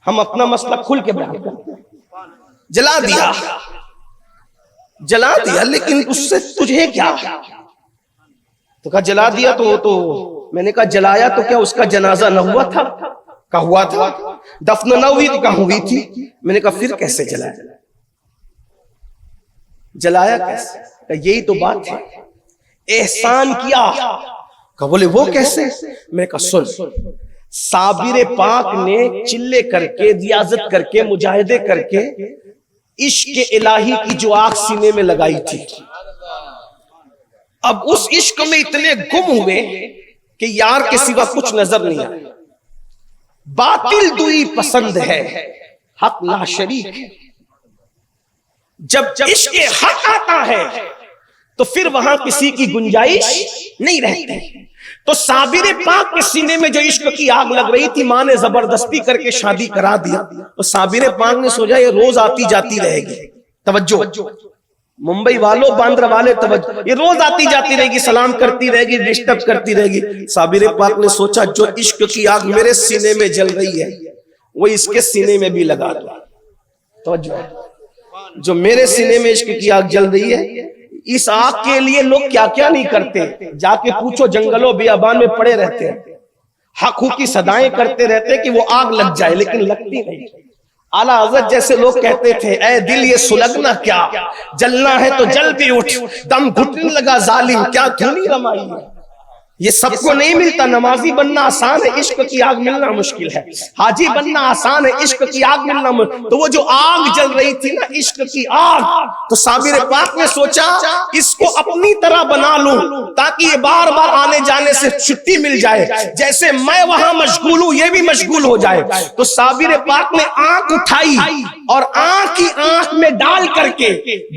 ہم اپنا مسئلہ کھل کے بیان کرتے ہیں، جلا دیا، جلا دیا، لیکن اس سے تجھے کیا؟ تو کہا جلا دیا تو میں نے کہا جلایا تو کیا اس کا جنازہ نہ ہوا تھا؟ کہا ہوا تھا۔ دفن نہ ہوئی تو کہا ہوئی تھی۔ میں نے کہا پھر کیسے جلایا؟ جلایا کیسے؟ کہا یہی تو بات ہے، احسان کیا۔ کہا بولے وہ کیسے؟ میں نے کہا سن، صابر پاک نے چلے کر کے، ریاضت کر کے، مجاہدے کر کے عشق الہی کی جو آگ سینے میں لگائی تھی، اب اس عشق میں اتنے گم ہوئے کہ یار کے سوا کچھ نظر نہیں آیا۔ باطل دوئی پسند ہے، حق لا شریک ہے۔ جب عشق حق آتا ہے تو پھر وہاں کسی کی گنجائش نہیں رہتی۔ تو صابر پاک کے سینے میں جو عشق کی آگ لگ رہی تھی، ماں نے زبردستی کر کے شادی کرا دیا، تو صابر پاک نے سوچا یہ روز آتی جاتی رہے گی۔ توجہ ممبئی والوں، باندرا والے توجہ، یہ روز آتی جاتی رہے گی، سلام کرتی رہے گی، ڈسٹرب کرتی رہے گی۔ صابر پاک نے سوچا جو عشق کی آگ میرے سینے میں جل رہی ہے وہ اس کے سینے میں بھی لگا دو۔ توجہ، جو میرے سینے میں عشق کی آگ جل رہی ہے، اس آگ کے لیے لوگ کیا کیا نہیں کرتے، جا کے پوچھو، جنگلوں بیابان میں پڑے رہتے ہیں، حق کی صدائیں کرتے رہتے کہ وہ آگ لگ جائے، لیکن لگتی نہیں۔ اعلیٰ حضرت جیسے لوگ کہتے تھے اے دل یہ سلگنا کیا، جلنا ہے تو جل بھی اٹھ، دم گھٹنے لگا ظالم کیا دھنی رمائی ہے۔ یہ سب کو نہیں ملتا. نمازی بننا آسان ہے, عشق کی آگ ملنا مشکل ہے. حاجی بننا آسان ہے, عشق کی آگ ملنا مشکل. تو وہ جو آگ جل رہی تھی نا, عشق کی آگ, تو صابر پاک نے سوچا اس کو اپنی طرح بنا لوں تاکہ یہ بار بار آنے جانے سے چھٹی مل جائے. جیسے میں وہاں مشغول ہوں یہ بھی مشغول ہو جائے. تو صابر پاک نے آنکھ اٹھائی اور آنکھ کی آنکھ میں ڈال کر کے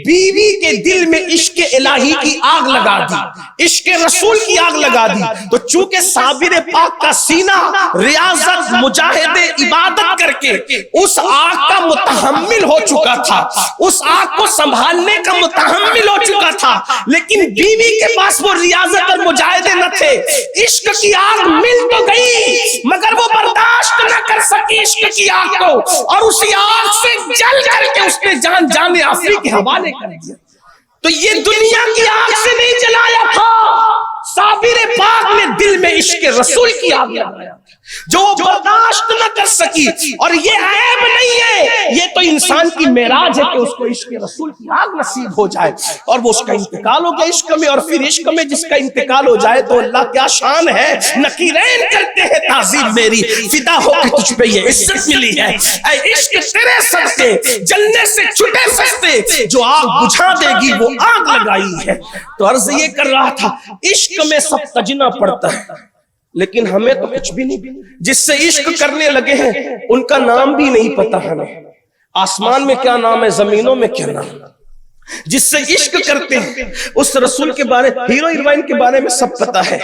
بیوی کے دل میں عشق الہی کی آگ لگا دی, عشق رسول کی آگ لگا دی. تو چونکہ صابر پاک کا سینہ ریاضت مجاہد عبادت کر کے اس آگ کا متحمل ہو چکا تھا, اس آگ کو سنبھالنے کا متحمل ہو چکا تھا, لیکن بیوی کے پاس وہ ریاضت اور مجاہدے نہ تھے. عشق کی آگ مل تو گئی مگر وہ برداشت نہ کر سکی عشق کی آگ کو, اور اسی آگ سے جل کر کے اس نے جان آفری کے حوالے کر دیا. تو یہ دنیا کی آگ سے نہیں جلایا تھا, صابر پاک نے دل میں عشق رسول کی آگ لگایا جو وہ برداشت نہ کر سکی. اور یہ عیب نہیں ہے, یہ تو انسان کی معراج ہے کہ اس کو عشق رسول کی آگ نصیب ہو جائے. اور وہ اس کا انتقال ہو گیا عشق میں, اور پھر عشق میں جس کا انتقال ہو جائے تو اللہ کیا شان ہے. نکیرین کرتے ہیں تعظیم میری, فدا ہو کے تجھ پہ یہ عزت ملی ہے. اے عشق تیرے صدقے جلنے سے چھٹے سستے, جو آگ بجھا دے گی وہ آگ لگائی ہے. تو عرض یہ کر رہا تھا عشق میں سب تجنا پڑتا ہے, لیکن ہمیں تو کچھ بھی نہیں. جس سے عشق کرنے لگے ہیں ان کا نام بھی نہیں پتا ہمیں, آسمان میں کیا نام ہے, زمینوں میں کیا نام. جس سے عشق کرتے ہیں اس رسول کے بارے, ہیرو ہیروئن کے بارے میں سب پتا ہے,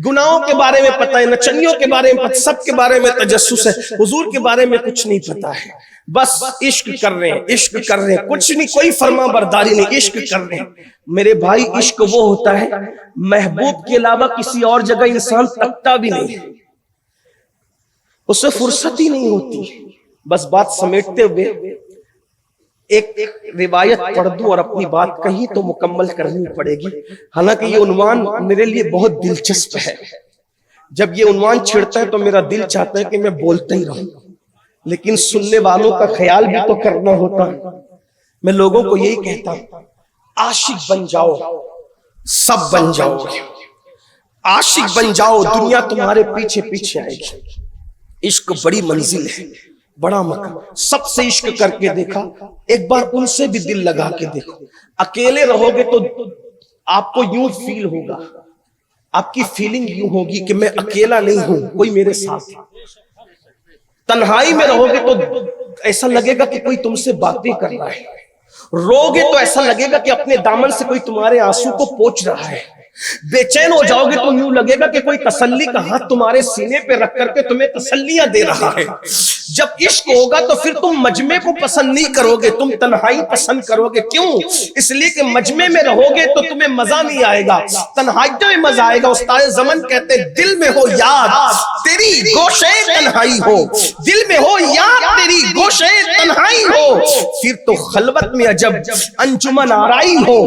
گناہوں کے بارے میں پتا ہے, نچنیوں کے بارے میں پتا, سب کے بارے میں تجسس ہے. حضور کے بارے میں کچھ نہیں پتا ہے, بس عشق کر رہے ہیں, عشق کر رہے ہیں, کچھ نہیں, کوئی فرما برداری نہیں, عشق کر رہے ہیں. میرے بھائی عشق وہ ہوتا ہے محبوب کے علاوہ کسی اور جگہ انسان تکتا بھی نہیں ہے, اسے فرصت ہی نہیں ہوتی. بس بات سمیٹتے ہوئے ایک روایت پڑھ دوں اور اپنی بات کہیں تو مکمل کرنی پڑے گی. حالانکہ یہ عنوان میرے لیے بہت دلچسپ ہے. جب یہ عنوان چھڑتا ہے تو میرا دل چاہتا ہے کہ میں بولتا ہی رہوں, لیکن سننے والوں کا خیال بھی تو کرنا ہوتا. میں لوگوں کو یہی کہتا ہوں, عاشق بن جاؤ سب بن جاؤ گے, عاشق بن جاؤ دنیا تمہارے پیچھے پیچھے آئے گی. عشق بڑی منزل ہے, بڑا مقام. سب سے عشق کر کے دیکھا, ایک بار ان سے بھی دل لگا کے دیکھو. اکیلے رہو گے تو آپ کو یوں فیل ہوگا, آپ کی فیلنگ یوں ہوگی کہ میں اکیلا نہیں ہوں, کوئی میرے ساتھ ہے. تنہائی میں رہو گے تو ایسا لگے گا کہ کوئی تم سے باتیں کر رہا ہے, رو گے تو ایسا لگے گا کہ اپنے دامن سے کوئی تمہارے آنسو کو پوچھ رہا ہے. بے چین ہو جاؤ گے تو یوں لگے گا کہ کوئی تسلی کا ہاتھ تمہارے سینے پہ رکھ کر کے تمہیں تسلیاں دے رہا ہے. جب عشق ہوگا تو پھر تم مجمع کو پسند نہیں کرو گے, تم تنہائی پسند کرو گے. کیوں؟ اس لیے کہ مجمع میں رہو گے تو تمہیں مزہ نہیں آئے گا, تنہائیوں میں مزہ آئے گا. استاد زمن کہتے دل میں ہو یاد تیری گوشے تنہائی ہو, دل میں ہو یاد تیری گوشے تنہائی ہو, پھر تو خلوت میں عجب انجمن آرائی ہو,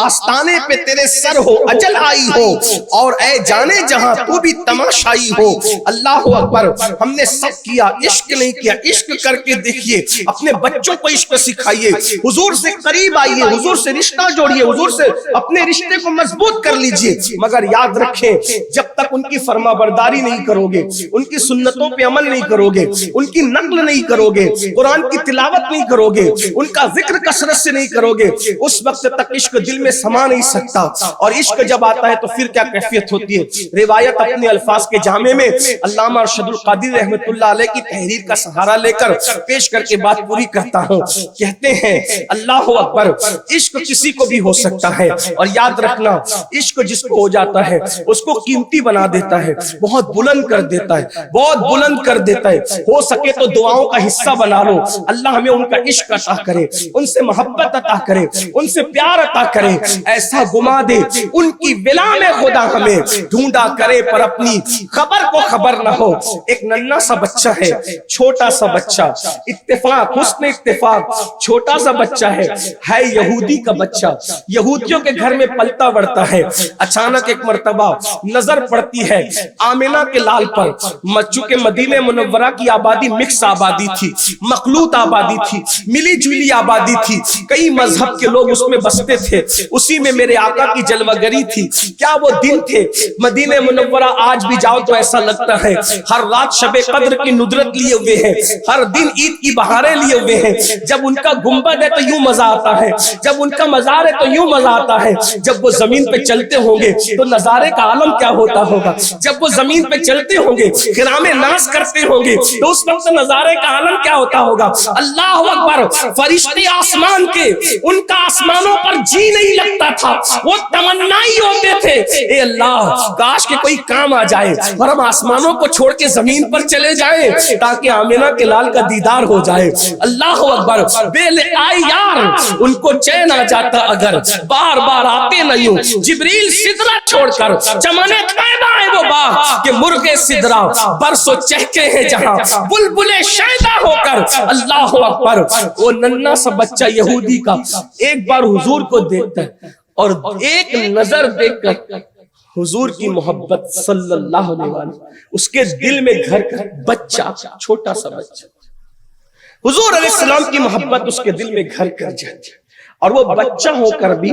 آستانے پہ تیرے سر ہو اجل آئی ہو, اور اے جانے جہاں تو بھی تماشائی ہو. اللہ اکبر. ہم نے سب کیا, عشق نہیں کیا. عشق کر کے دیکھیے, اپنے بچوں کو عشق سکھائیے, حضور سے قریب آئیے, حضور سے رشتہ جوڑیے, حضور سے اپنے رشتے کو مضبوط کر لیجئے. مگر یاد رکھیں جب تک ان کی فرما برداری نہیں کرو گے, ان کی سنتوں پہ عمل نہیں کرو گے, ان کی نقل نہیں کرو گے, قرآن کی تلاوت نہیں کرو گے, ان کا ذکر کثرت سے نہیں کرو گے, اس وقت تک عشق دل میں سما نہیں سکتا. اور عشق جب آتا ہے تو پھر کیا کیفیت ہوتی ہے. روایت اپنے الفاظ کے جامع میں علامہ ارشد القادری رحمت اللہ علیہ کی تحریر کا سہارا لے کر پیش کر کے بات پوری کرتا ہوں. کہتے ہیں اللہ اکبر, عشق کسی کو بھی ہو سکتا ہے, اور یاد رکھنا عشق جس کو ہو جاتا ہے اس کو قیمتی بنا دیتا ہے, بہت بلند کر دیتا ہے, بہت بلند کر دیتا ہے. ہو سکے تو دعاؤں کا حصہ بنا لو, اللہ ہمیں ان کا عشق عطا کرے, ان سے محبت عطا کرے, ان سے پیار عطا کرے. ایسا گما دے ان کی بلا میں خدا ہمیں ڈھونڈا کرے پر اپنی خبر کو خبر نہ ہو. ایک ننھا سا بچہ ہے, چھوٹا چھوٹا سا بچہ, اتفاق حسن اتفاق, چھوٹا سا بچہ ہے یہودی کا بچہ, یہودیوں کے گھر میں پلتا بڑھتا ہے. اچانک ایک مرتبہ نظر پڑتی ہے آمینہ کے لال پر. چونکہ مدینہ منورہ کی آبادی مکس آبادی تھی, مخلوط آبادی تھی, ملی جلی آبادی تھی, کئی مذہب کے لوگ اس میں بستے تھے. اسی میں میرے آقا کی جلوہ گری تھی. کیا وہ دن تھے مدینہ منورہ آج بھی جاؤ تو ایسا لگتا ہے ہر رات شب قدر کی ندرت لیے ہوئے ہیں, ہر دن عید کی بہاریں لیے ہوئے ہیں. جب ان کا گنبد ہے تو یوں مزہ آتا ہے, جب ان کا مزار ہے تو یوں مزہ آتا ہے. جب وہ زمین پہ چلتے ہوں گے تو نظارے کا عالم کیا ہوتا ہوگا. جب وہ زمین پہ چلتے ہوں گے خرام ناز کرتے ہوں گے تو اس وقت نظارے کا عالم کیا ہوتا ہوگا. اللہ اکبر. فرشتے آسمان کے, ان کا آسمانوں پر جی نہیں لگتا تھا, وہ تمنائی ہوتے تھے اے اللہ کاش کہ کوئی کام آ جائے اور ہم آسمانوں کو چھوڑ کے زمین پر چلے جائیں تاکہ آمینہ کے لال کا دیدار ہو جائے. اللہ اکبر. بے لقائی یار ان کو چین آ جاتا اگر بار بار آتے نہ یوں. جبریل سدرہ چھوڑ کر چمن طیبہ ہے وہ باغ کہ مرغ سدرہ برسو چہکے ہیں جہاں بلبل شیدا ہو کر. اللہ اکبر. وہ ننھا سا بچہ یہودی کا ایک بار حضور کو دیکھتا ہے اور ایک نظر دیکھ کر حضور کی محبت صلی اللہ علیہ وسلم اس کے دل میں گھر کر. بچہ, چھوٹا سا بچہ, حضور علیہ السلام کی محبت اس کے دل میں گھر کر جاتی. اور وہ بچہ ہو کر بھی,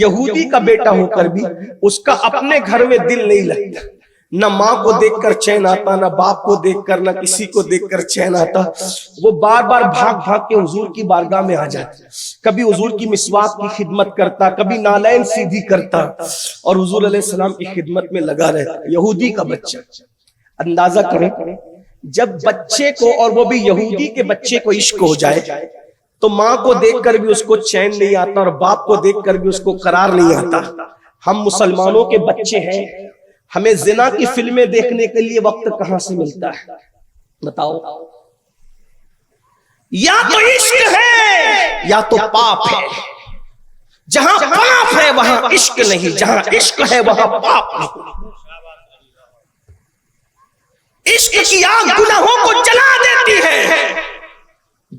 یہودی کا بیٹا ہو کر بھی اس کا اپنے گھر میں دل نہیں لگتا. نہ ماں کو دیکھ کر چین آتا, نہ باپ کو دیکھ کر, نہ کسی کو دیکھ کر چین آتا. وہ بار بار بھاگ بھاگ کے حضور کی بارگاہ میں آ جاتا. کبھی حضور کی مسواک کی خدمت کرتا, کبھی نالین سیدھی کرتا اور حضور علیہ السلام کی خدمت میں لگا رہتا. یہودی کا بچہ. اندازہ کریں جب بچے کو, اور وہ بھی یہودی کے بچے کو عشق ہو جائے تو ماں کو دیکھ کر بھی اس کو چین نہیں آتا اور باپ کو دیکھ کر بھی اس کو قرار نہیں آتا. ہم مسلمانوں کے بچے ہیں, ہمیں زنا کی فلمیں دیکھنے کے لیے وقت کہاں سے ملتا ہے بتاؤ. یا تو عشق ہے یا تو پاپ ہے. جہاں پاپ ہے وہاں عشق نہیں, جہاں عشق ہے وہاں پاپ نہیں. عشق کی آگ گناہوں کو جلا دیتی ہے.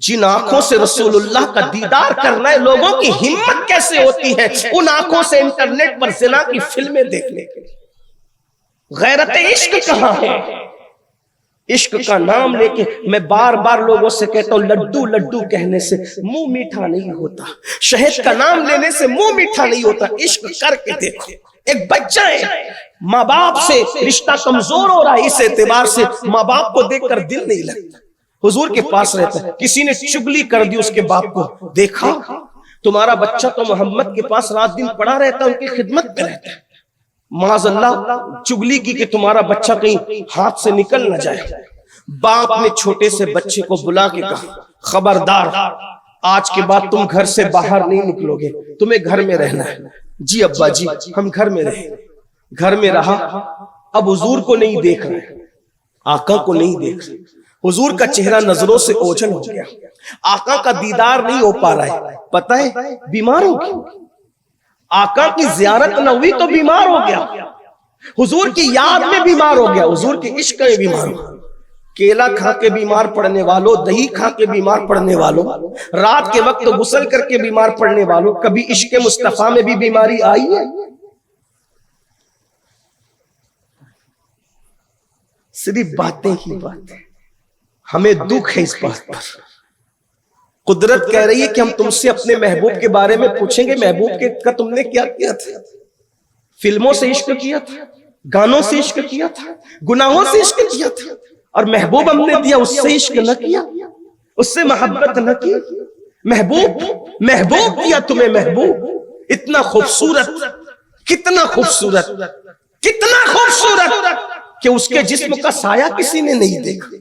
جن آنکھوں سے رسول اللہ کا دیدار کرنا ہے لوگوں کی ہمت کیسے ہوتی ہے ان آنکھوں سے انٹرنیٹ پر زنا کی فلمیں دیکھنے کے لیے. غیرت عشق کہاں ہے. عشق کا نام لے کے میں بار بار لوگوں سے کہتا ہوں لڈو لڈو کہنے سے منہ میٹھا نہیں ہوتا, شہد کا نام لینے سے منہ میٹھا نہیں ہوتا. عشق کر کے دیکھو. ایک بچہ ہے, ماں باپ سے رشتہ کمزور ہو رہا ہے, اس اعتبار سے ماں باپ کو دیکھ کر دل نہیں لگتا. حضور کے پاس رہتا ہے, کسی نے چگلی کر دی اس کے باپ کو, دیکھا تمہارا بچہ تو محمد کے پاس رات دن پڑا رہتا ہے, ان کی خدمت میں رہتا ہے. معاذ اللہ چگلی کی کہ تمہارا بچہ کہیں ہاتھ سے نکل نہ جائے. باپ نے چھوٹے سے بچے کو بلا کے کہا خبردار آج کے بعد تم گھر سے باہر نہیں نکلو گے, تمہیں گھر میں رہنا ہے. جی ابا جی ہم گھر میں رہے. گھر میں رہا. اب حضور کو نہیں دیکھ رہے, آقا کو نہیں دیکھ رہے. حضور کا چہرہ نظروں سے اوجھل ہو گیا, آقا کا دیدار نہیں ہو پا رہا ہے. پتہ ہے بیمار ہو گیا, آقا کی زیارت نہ ہوئی تو بیمار ہو گیا, حضور کی یاد میں بیمار ہو گیا, حضور کے عشق میں بیمار ہو گیا. کیلا کھا کے بیمار پڑنے والوں, دہی کھا کے بیمار پڑنے والوں, رات کے وقت غسل کر کے بیمار پڑنے والوں, کبھی عشق مصطفیٰ میں بھی بیماری آئی ہے؟ صرف باتیں ہی باتیں. ہمیں دکھ ہے اس بات پر. قدرت کہہ رہی ہے کہ ہم تم سے اپنے محبوب کے بارے میں پوچھیں گے محبوب کا تم نے کیا کیا تھا. فلموں سے عشق کیا تھا, گانوں سے عشق کیا تھا, گناہوں سے عشق کیا تھا, اور محبوب ہم نے دیا اس سے عشق نہ کیا, اس سے محبت نہ کی. محبوب دیا تمہیں محبوب, اتنا خوبصورت, کتنا خوبصورت, کتنا خوبصورت کہ اس کے جسم کا سایہ کسی نے نہیں دیکھا,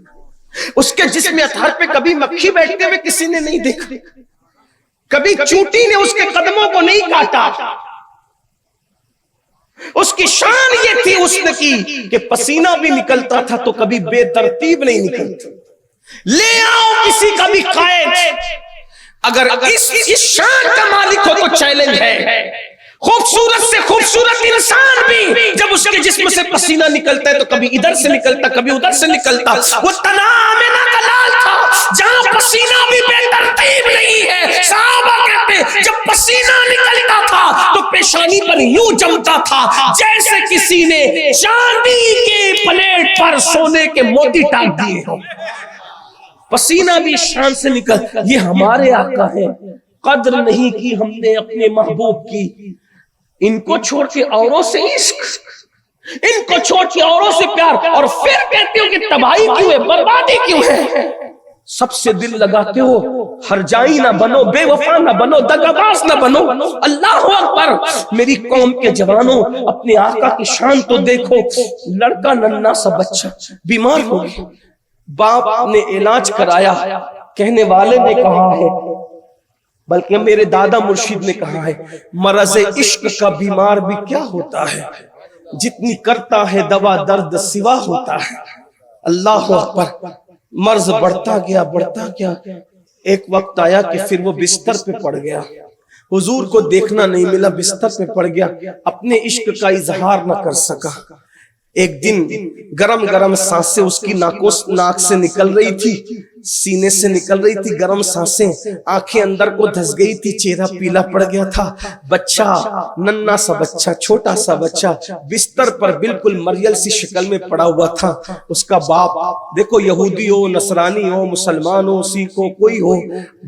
اس کے جسم اطہر پہ کبھی مکھی بیٹھتے ہوئے کسی نے نہیں دیکھا, کبھی چونٹی نے اس کے قدموں کو نہیں کاٹا. اس کی شان یہ تھی حسن کی کہ پسینہ بھی نکلتا تھا تو کبھی بے ترتیب نہیں نکلتا. لے آؤ کسی کا بھی قائد, اگر اس شان کا مالک ہو تو چیلنج ہے. خوبصورت سے خوبصورت انسان بھی جب اس کے جسم سے پسینہ نکلتا ہے تو کبھی ادھر سے نکلتا, کبھی ادھر سے نکلتا. وہ تنا آمینہ کا لال جہاں پسینہ بھی بے ترتیب نہیں ہے، صحابہ کہتے جب پسینہ نکلتا تھا تو پیشانی پر یوں جمتا تھا جیسے کسی نے چاندی کے پلیٹ پر سونے کے موتی ٹانگ دیے ہوں۔ پسینہ بھی شان سے نکل، یہ ہمارے آقا ہیں۔ قدر نہیں کی ہم نے اپنے محبوب کی، ان کو چھوڑ کے اوروں سے عشق، ان کو چھوڑ کے اوروں سے پیار، اور پھر کہتے ہو کہ تباہی کیوں ہے، بربادی کیوں ہے۔ سب سے دل لگاتے ہو، ہر جائی نہ بنو، بے وفا نہ بنو، دغاباز نہ بنو۔ اللہ اکبر۔ میری قوم کے جوانوں، اپنے آقا کی شان تو دیکھو۔ لڑکا ننھا سا بچہ بیمار ہو گیا، باپ نے علاج کرایا، کہنے والے نے کہا ہے، بلکہ میرے دادا مرشد نے کہا ہے، مرض عشق کا بیمار بھی کیا ہوتا ہے، جتنی کرتا ہے دوا درد سوا ہوتا ہے۔ اللہ اکبر۔ مرض بڑھتا گیا، ایک وقت آیا کہ پھر وہ بستر پہ پڑ گیا، حضور کو دیکھنا نہیں ملا، بستر پہ پڑ گیا، اپنے عشق کا اظہار نہ کر سکا۔ ایک دن گرم گرم سانسیں اس کی ناک سے نکل رہی تھی، سینے سے نکل رہی تھی گرم سانسیں، آنکھیں اندر کو دھس گئی تھی، چہرہ پیلا پڑ گیا تھا۔ بچہ، ننھا سا بچہ، چھوٹا سا بچہ بستر پر بالکل مریل سی شکل میں پڑا ہوا تھا۔ اس کا باپ، دیکھو یہودی ہو، نصرانی ہو، مسلمان ہو، سکھ ہو، کوئی ہو،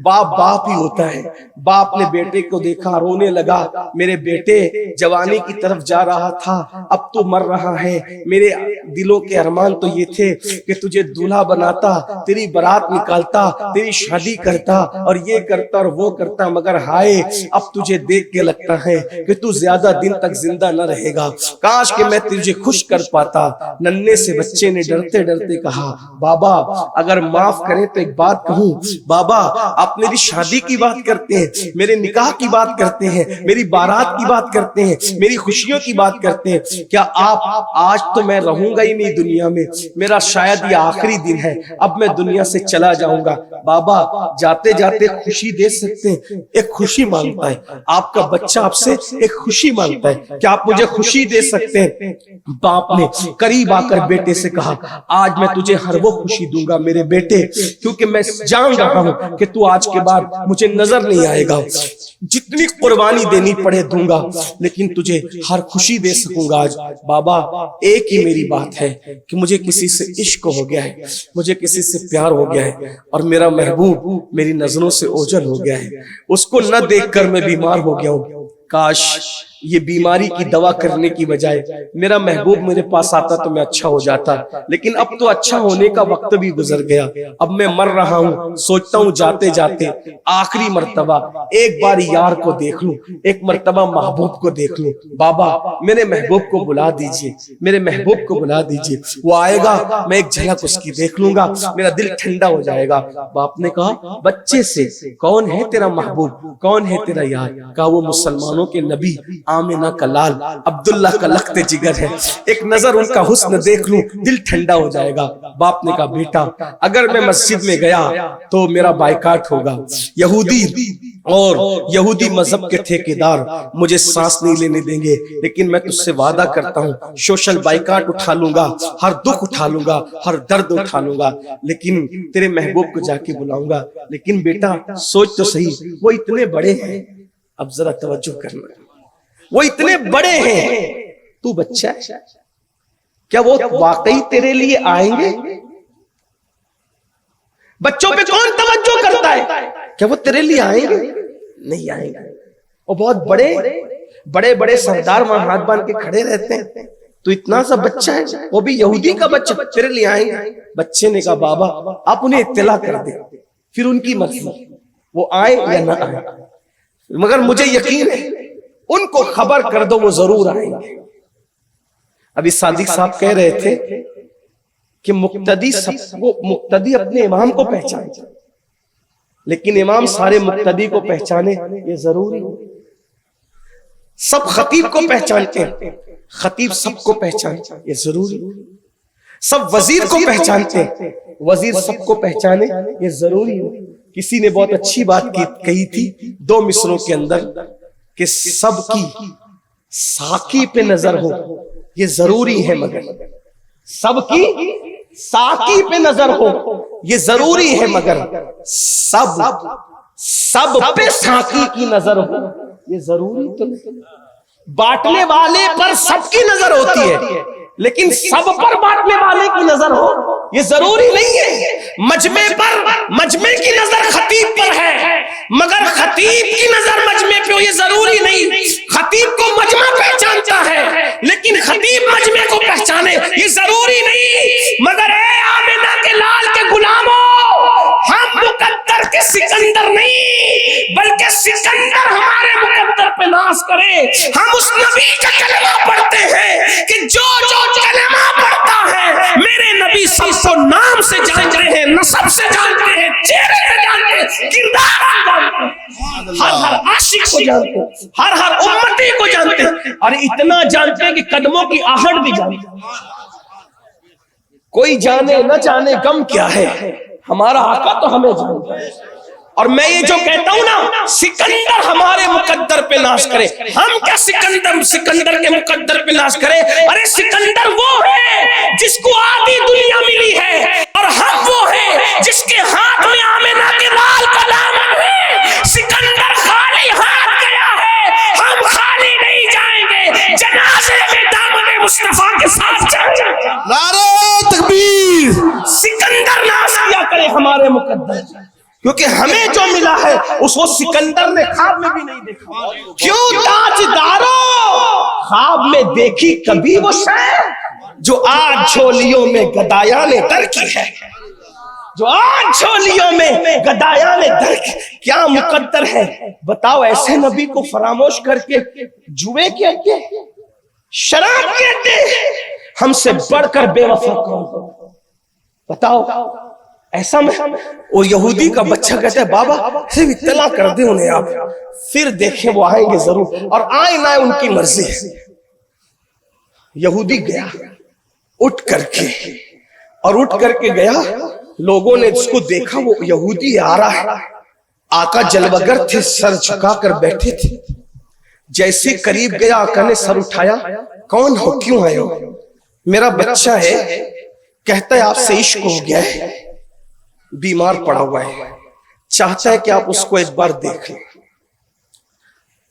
باپ ہی ہوتا ہے۔ باپ نے بیٹے کو دیکھا، رونے لگا، میرے بیٹے جوانی کی طرف جا رہا تھا، اب تو مر رہا ہے۔ میرے دلوں کے ارمان تو یہ تھے کہ تجھے دولہا بناتا، تیری برات نکالتا، تیری شادی کرتا، اور یہ کرتا اور وہ کرتا، مگر ہائے اب تجھے دیکھ کے لگتا ہے کہ تو زیادہ دن تک زندہ نہ رہے گا، کاش کہ میں تجھے خوش کر پاتا۔ ننھے سے بچے نے ڈرتے ڈرتے کہا، بابا اگر معاف کریں تو ایک بات کہوں، بابا آپ میری شادی کی بات کرتے ہیں، میرے نکاح کی بات کرتے ہیں، میری بارات کی بات کرتے ہیں، میری خوشیوں کی بات کرتے ہیں، کیا آپ آج تو میں رہوں گا ہی نہیں دنیا میں، میرا شاید یہ آخری دن ہے، اب میں دنیا سے چلا جاؤں گا۔ بابا جاتے جاتے خوشی دے سکتے ہیں، ایک خوشی مانگتا ہے، آپ کا بچہ آپ سے ایک خوشی مانگتا ہے، کیا آپ مجھے خوشی دے سکتے ہیں؟ باپ نے قریب آ کر بیٹے سے کہا، آج میں تجھے ہر وہ خوشی دوں گا میرے بیٹے، کیونکہ میں جان رہا ہوں کہ تو آج کے بعد مجھے نظر نہیں آئے گا، جتنی قربانی دینی پڑے دوں گا، لیکن تجھے ہر خوشی دے سکوں گا آج۔ بابا ایک ہی میری بات ہے کہ مجھے کسی سے عشق ہو گیا ہے، مجھے کسی سے پیار ہو گیا ہے، اور میرا محبوب میری نظروں سے اوجھل ہو گیا ہے، اس کو نہ دیکھ کر میں بیمار ہو گیا ہوں۔ کاش یہ بیماری کی دوا کرنے کی بجائے میرا محبوب میرے پاس آتا تو میں اچھا ہو جاتا، لیکن اب تو اچھا ہونے کا وقت بھی گزر گیا، اب میں مر رہا ہوں، سوچتا ہوں جاتے جاتے آخری مرتبہ ایک بار یار کو دیکھ لوں، ایک مرتبہ محبوب کو دیکھ لوں۔ بابا میرے محبوب کو بلا دیجئے، میرے محبوب کو بلا دیجئے، وہ آئے گا، میں ایک جھلک اس کی دیکھ لوں گا، میرا دل ٹھنڈا ہو جائے گا۔ باپ نے کہا بچے سے، کون ہے تیرا محبوب، کون ہے تیرا یار؟ کہا وہ مسلمانوں کے نبی آمنہ کا لال عبداللہ کا لخت جگر ہے، ایک نظر ان کا حسن دیکھ لوں دل ٹھنڈا ہو جائے گا۔ باپ نے کہا بیٹا اگر میں مسجد میں گیا تو میرا بائیکاٹ ہوگا، یہودی مذہب کے ٹھیکیدار مجھے سانس نہیں لینے دیں گے، لیکن میں تجھ سے وعدہ کرتا ہوں سوشل بائیکاٹ اٹھا لوں گا، ہر دکھ اٹھا لوں گا، ہر درد اٹھا لوں گا، لیکن تیرے محبوب کو جا کے بلاؤں گا۔ لیکن بیٹا سوچ تو صحیح، وہ اتنے بڑے ہیں، اب ذرا توجہ کرنا، وہ اتنے بڑے ہیں، تو بچہ ہے، کیا وہ واقعی تیرے لیے آئیں گے؟ بچوں پہ کون توجہ کرتا ہے؟ کیا وہ تیرے لیے آئیں گے؟ نہیں آئیں گے۔ اور بہت بڑے بڑے سردار وہاں ہاتھ باندھ کے کھڑے رہتے ہیں، تو اتنا سا بچہ ہے، وہ بھی یہودی کا بچہ، تیرے لیے آئیں گے؟ بچے نے کہا بابا آپ انہیں اطلاع کر دیں، پھر ان کی مرضی، وہ آئے یا نہ آئے، مگر مجھے یقین ہے ان کو خبر کر دو وہ ضرور آئیں گے۔ ابھی صادق صاحب کہہ رہے تھے کہ مقتدی اپنے امام کو پہچانے، لیکن امام سارے مقتدی کو پہچانے یہ ضروری ہے۔ سب خطیب کو پہچانتے ہیں، خطیب سب کو پہچانے یہ ضروری ہے۔ سب وزیر کو پہچانتے ہیں، وزیر سب کو پہچانے یہ ضروری ہے۔ کسی نے بہت اچھی بات کہی تھی 2 مصروں کے اندر کہ سب کی ساقی پہ نظر ہو یہ ضروری ہے، مگر سب کی ساقی پہ نظر ہو یہ ضروری ہے، مگر سب پہ ساقی کی نظر ہو یہ ضروری تو نہیں۔ بانٹنے والے پر سب کی نظر ہوتی ہے، لیکن سب پر بانٹنے والے کی نظر ہو یہ ضروری نہیں ہے۔ مجمع کی نظر خطیب پر ہے، مگر خطیب کی نظر مجمع پہ ہو یہ ضروری نہیں۔ خطیب کو مجمع پہچانتا ہے، لیکن خطیب مجمع کو پہچانے یہ ضروری نہیں۔ مگر اے آمنہ کے لال کے غلاموں، ہم مقدر کے سکندر نہیں، بلکہ سکندر ہمارے مقدر پہ ناز کرے۔ ہم اس نبی کا کلمہ پڑھتے ہیں کہ جو کلمہ پڑھتا ہے میرے نبی سب کو نام سے جانتے ہیں، نسب سے جانتے ہیں، چہرے سے جانتے ہیں، کردار سے جانتے ہیں، ہر عاشق کو جانتے ہیں، ہر امتی کو جانتے ہیں، اور اتنا جانتے ہیں کہ قدموں کی آہٹ بھی جانتے ہیں۔ کوئی جانے نہ جانے غم کیا ہے، ہمارا آقا تو ہمیں جانتا ہے۔ اور میں یہ جو کہتا ہوں نا، سکندر ہمارے مقدر پہ ناز کرے، ہم کیا سکندر کے مقدر پہ ناز کرے؟ ارے سکندر وہ ہے جس کو آدھی دنیا ملی ہے، اور ہم وہ ہیں جس کے ہاتھ میں آمنہ کے لال کا دامن ہے۔ سکندر خالی ہاتھ گیا ہے، ہم خالی نہیں جائیں گے، جنازے میں دامن مصطفیٰ کے ساتھ جائیں گے۔ نعرہ تکبیر! سکندر ناز کیا کرے ہمارے مقدر، کیونکہ ہمیں جو ملا ہے اس وہ سکندر نے خواب میں بھی نہیں دیکھا۔ کیوں تاجداروں خواب میں دیکھی کبھی وہ شے جو آج جھولیوں میں گدایاں نے در کی ہے، جو آج جھولیوں میں گدایاں نے در کی۔ کیا مقدر ہے بتاؤ ایسے نبی کو فراموش کر کے جوئے کہتے، شراب کہتے، ہم سے بڑھ کر بے وفا کون ہو؟ بتاؤ ایسا میں وہ یہودی کا بچہ کہتا ہے بابا صرف اطلاع کر دیں انہیں آپ، پھر دیکھیں وہ آئیں گے ضرور، اور آئیں نہ ان کی مرضی ہے۔ یہودی گیا اٹھ کر کے گیا، لوگوں نے اس کو دیکھا وہ یہودی آ رہا ہے، آقا جلوگر تھے، سر جھکا کر بیٹھے تھے۔ جیسے قریب گیا آقا نے سر اٹھایا، کون ہو، کیوں آئے ہو؟ میرا بچہ ہے، کہتا ہے آپ سے عشق ہو گیا ہے، بیمار پڑا ہوا ہے، چاہتا ہے کہ آپ اس کو ایک بار دیکھ لیں۔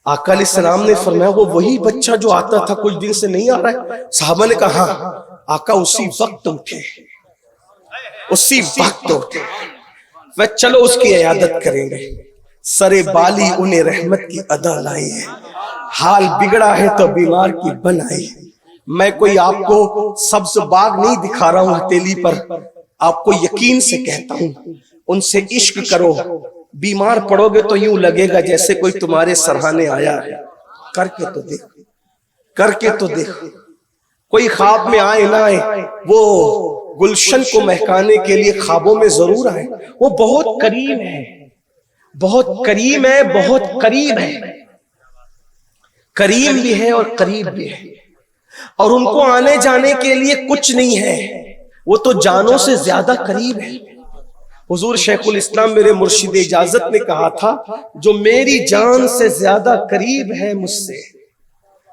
آقا علیہ السلام نے فرمایا وہ وہی بچہ جو آتا تھا کچھ دن سے نہیں آ رہا ہے؟ صحابہ نے کہا ہاں۔ آقا اسی وقت اٹھے، وہ چلو اس کی عیادت کریں گے۔ سرے بالی انہیں رحمت کی ادا لائی ہے، حال بگڑا ہے تو بیمار کی بن آئی ہے۔ میں کوئی آپ کو سبز باغ نہیں دکھا رہا ہوں ہتیلی پر، آپ کو یقین سے کہتا ہوں ان سے عشق کرو، بیمار پڑو گے تو یوں لگے گا جیسے کوئی تمہارے سرہانے آیا ہے۔ کر کے تو دیکھو، کوئی خواب میں آئے نہ آئے، وہ گلشن کو مہکانے کے لیے خوابوں میں ضرور آئے، وہ بہت قریب ہے، بہت قریب ہے، بہت قریب ہے، کریم بھی ہے اور قریب بھی ہے، اور ان کو آنے جانے کے لیے کچھ نہیں ہے، وہ تو جانوں سے زیادہ قریب ہے۔ حضور شیخ الاسلام میرے مرشد اجازت نے کہا تھا جو میری جان سے زیادہ قریب ہے مجھ سے،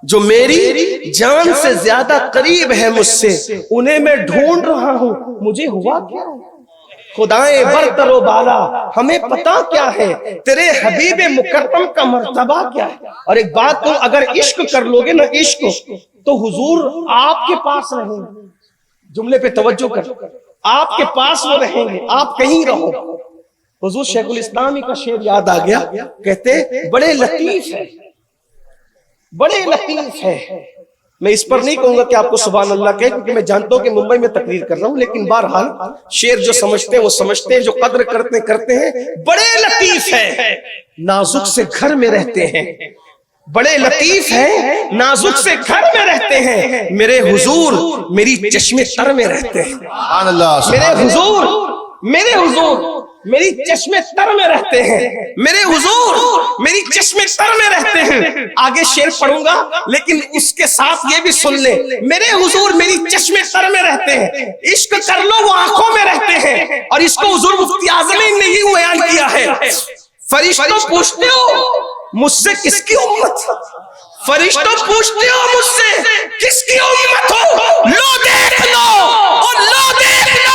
جو میری جان سے زیادہ قریب ہے مجھ سے، انہیں میں ڈھونڈ رہا ہوں، مجھے ہوا کیا؟ خدائے برتر و بالا ہمیں پتا کیا ہے، تیرے حبیب مکرم کا مرتبہ کیا ہے۔ اور ایک بات تو اگر عشق کر لو گے نا، عشق تو حضور آپ کے پاس رہیں گے، جملے پہ توجہ کر، آپ کے پاس وہ رہیں گے، آپ کہیں رہو۔ حضور شیخ الاسلام کا شعر یاد آ گیا، کہتے بڑے لطیف ہے، بڑے لطیف ہے۔ میں اس پر نہیں کہوں گا کہ آپ کو سبحان اللہ کہے، کیونکہ میں جانتا ہوں کہ ممبئی میں تقریر کر رہا ہوں، لیکن بہرحال شعر جو سمجھتے ہیں وہ سمجھتے ہیں، جو قدر کرتے ہیں۔ بڑے لطیف ہے، نازک سے گھر میں رہتے ہیں، بڑے لطیف ہیں، نازک سے گھر میں رہتے ہیں، میرے حضور میری چشم تر میں رہتے ہیں، میرے حضور میری چشم تر میں رہتے ہیں، میرے حضور میری چشم تر میں رہتے ہیں۔ آگے شعر پڑھوں گا لیکن اس کے ساتھ یہ بھی سن لیں، میرے حضور میری چشم تر میں رہتے ہیں، عشق کر لو وہ آنکھوں میں رہتے ہیں۔ اور اس کو حضور مفتی اعظم نے یہ بیان کیا ہے، فرشتوں پوچھتے ہو مجھ سے کس کی امت، فرشتوں پوچھتے ہو مجھ سے کس کی امت ہو، لو دیکھ لو اور لو دیکھ لو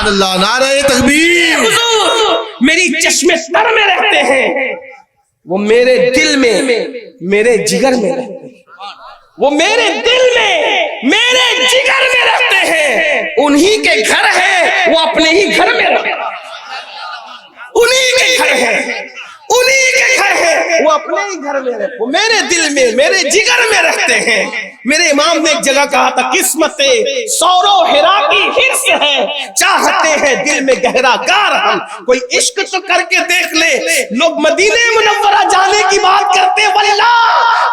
سبحان اللہ، نعرہ تکبیر۔ حضور میری چشمے تر میں رہتے ہیں، وہ میرے دل میں میرے جگر میں رہتے ہیں، وہ میرے دل میں میرے جگر میں رہتے ہیں، انہی کے گھر ہے وہ اپنے ہی گھر میں رہتے ہیں، انہی کے گھر ہے، انہی کے گھر ہے وہ اپنے ہی گھر میں رہتے ہیں، وہ میرے دل میں میرے جگر میں رہتے ہیں۔ میرے امام نے ایک جگہ کہا تھا قسمت سور و حرا کی حرص ہے، چاہتے ہیں دل میں گہرا گار ہم، کوئی عشق تو کر کے دیکھ لے۔ لوگ مدینہ منورہ جانے کی بات کرتے، واللہ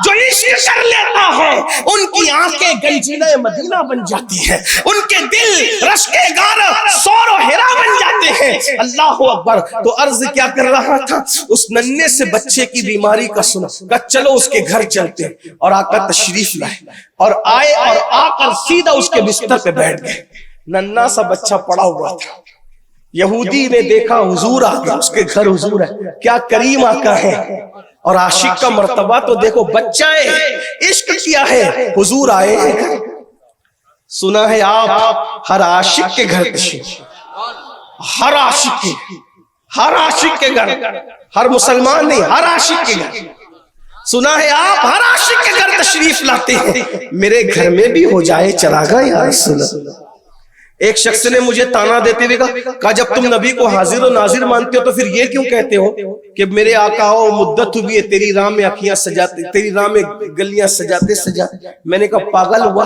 جو عشق کر لیتا ہے ان کی آنکھیں گنجینہ مدینہ بن جاتی ہے، ان کے دل رشکے گار سور و حرا بن جاتے ہیں۔ اللہ اکبر۔ تو عرض کیا کر رہا تھا، اس ننھے سے بچے کی بیماری کا سنا، کہا چلو اس کے گھر چلتے ہیں، اور آقا تشریف لائے اور آئے اور آ کر سیدھا اس کے بستر پہ بیٹھ گئے۔ ننھا سا بچہ پڑا ہوا تھا، یہودی نے دیکھا حضور آ گیا، اس کے گھر حضور ہے، کیا کریم آقا ہے، اور عاشق کا مرتبہ تو دیکھو، بچہ ہے، عشق کیا ہے، حضور آئے ہیں۔ سنا ہے آپ ہر عاشق کے گھر تشریف، ہر عاشق کے، ہر عاشق کے گھر، ہر مسلمان نہیں، ہر عاشق کے گھر، سنا ہے آپ ہر عاشق کے گھر تشریف لاتے ہیں، میرے گھر میں بھی ہو جائے چراغاں یا رسول اللہ۔ ایک شخص نے مجھے تانا دیتے ہوئے کہا جب تم نبی کو حاضر و ناظر مانتے ہو تو پھر یہ کیوں کہتے ہو کہ میرے آقا ہو مدت ہوئی ہے تیری راہ میں اکھیاں سجاتے، تیری راہ میں گلیاں سجاتے سجاتے۔ میں نے کہا پاگل ہوا،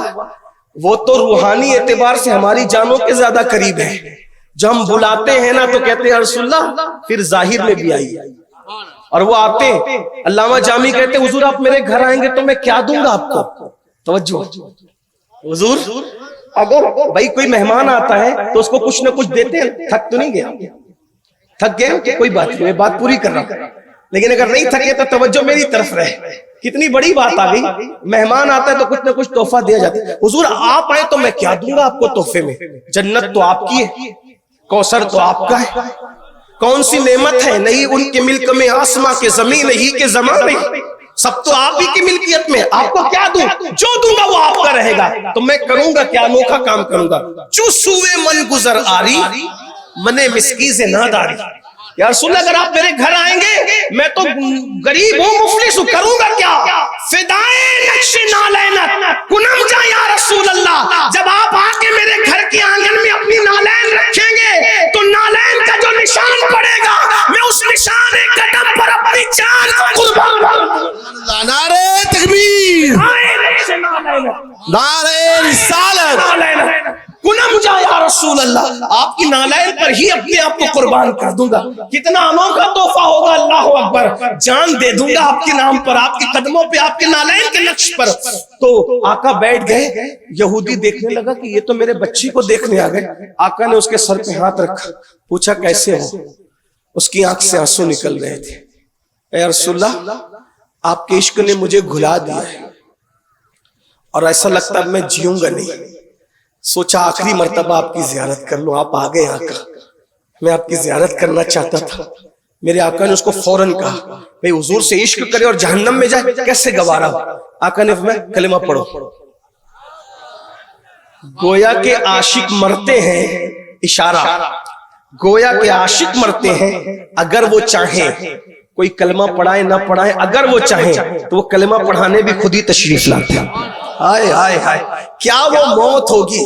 وہ تو روحانی اعتبار سے ہماری جانوں کے زیادہ قریب ہے، جو ہم بلاتے ہیں نا تو کہتے ہیں رسول اللہ پھر ظاہر میں بھی آئیے، اور وہ آتے ہیں۔ علامہ جامی کہتے ہیں حضور آپ میرے گھر آئیں گے تو میں کیا دوں گا آپ کو؟ توجہ حضور، اگر بھائی کوئی مہمان آتا ہے تو اس کو کچھ نہ کچھ دیتے ہیں، تھک تو نہیں گیا، تھک گئے کوئی بات نہیں، میں بات پوری کر رہا ہوں، لیکن اگر نہیں تھکے تو توجہ میری طرف رہے۔ کتنی بڑی بات آ گئی، مہمان آتا ہے تو کچھ نہ کچھ تحفہ دیا جاتا ہے، حضور آپ آئے تو میں کیا دوں گا آپ کو تحفے میں؟ جنت تو آپ کی ہے، کوثر تو آپ کا ہے، کون سی نعمت ہے نہیں ان کے ملک میں، آسماں کے زمین ہی کے زمان نہیں، سب تو آپ ہی کی ملکیت میں، آپ کو کیا دوں؟ جو دوں گا وہ آپ کا رہے گا، تو میں کروں گا کیا انوکھا کام کروں گا، چوسوے من گزر آری منے مسکی سے ناداری۔ یا رسول اللہ اگر آپ میرے گھر آئیں گے میں تو غریب ہوں مفلس ہوں، کروں گا کیا؟ فدائے نقش نالینت کنم جا یا رسول اللہ، جب آپ آ کے میرے گھر کی آنگن میں اپنی نالین رکھیں گے تو نالین کا جو نشان پڑے گا میں اس نشان قدم پر اپنی جان کو قربان کروں۔ نعرہ تکبیر، نعرہ رسالت، کنم جا یا رسول اللہ، آپ کی نالین پر ہی اپنے آپ کو قربان کر دوں گا۔ کتنا انوکھا تحفہ ہوگا، اللہ اکبر، جان دے دوں گا آپ کے نام پر، آپ کے قدموں پہ، آپ کے نالین کے نقش پر۔ تو آقا بیٹھ گئے، یہودی دیکھنے لگا کہ یہ تو میرے بچی کو دیکھنے آ گئے۔ آقا نے اس کے سر پہ ہاتھ رکھا، پوچھا کیسے ہو؟ اس کی آنکھ سے آنسو نکل رہے تھے۔ اے رسول اللہ آپ کے عشق نے مجھے گھلا دیا ہے اور ایسا لگتا ہے میں جیوں گا نہیں، سوچا آخری مرتبہ آپ کی زیارت کر لوں۔ آپ آگئے آقا، میں آپ کی زیارت کرنا چاہتا تھا۔ میرے آقا نے اس کو فوراً کہا بھئی حضور سے عشق کرے اور جہنم میں جائے کیسے گوارا ہو؟ آقا نے فرمایا کلمہ پڑھو۔ گویا کہ عاشق مرتے ہیں، اشارہ، گویا کہ عاشق مرتے ہیں، اگر وہ چاہیں کوئی کلمہ پڑھائے نہ پڑھائے، اگر وہ چاہیں تو وہ کلمہ پڑھانے بھی خود ہی تشریف لاتے ہیں۔ ہائے ہائے ہائے، کیا وہ موت ہوگی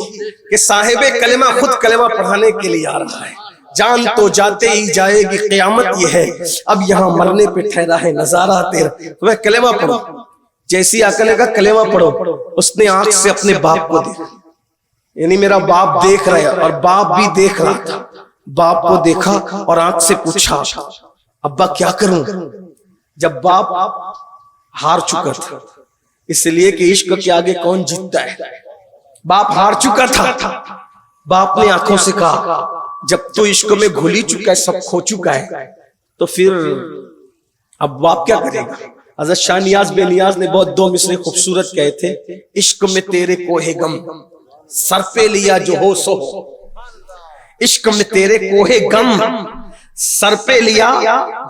کہ صاحب کلمہ خود کلمہ پڑھانے کے لیے آ رہا ہے۔ جان تو جاتے ہی جائے گی، قیامت یہ ہے، اب یہاں مرنے پہ ٹھہرا ہے نظارہ تیرا، تمہیں کلمہ پڑھو۔ جیسی آقا نے کہا کلمہ پڑھو، اس نے آنکھ سے اپنے باپ کو دیکھا، یعنی میرا باپ دیکھ رہا ہے اور باپ بھی دیکھ رہا تھا۔ باپ کو دیکھا اور آنکھ سے پوچھا ابا کیا کروں؟ جب باپ ہار چکا تھا، اس لیے کہ عشق کے آگے کون جیتتا ہے، باپ ہار چکا تھا۔ باپ نے آنکھوں سے کہا جب تو عشق میں گھل ہی چکا ہے، سب کھو چکا ہے، تو پھر اب باپ کیا کرے گا؟ حضرت شاہ نیاز بے نیاز نے بہت دو مصرے خوبصورت کہے تھے، عشق میں تیرے کوہ غم سر پہ لیا جو ہو سو ہو، عشق میں تیرے کوہ غم سر پہ لیا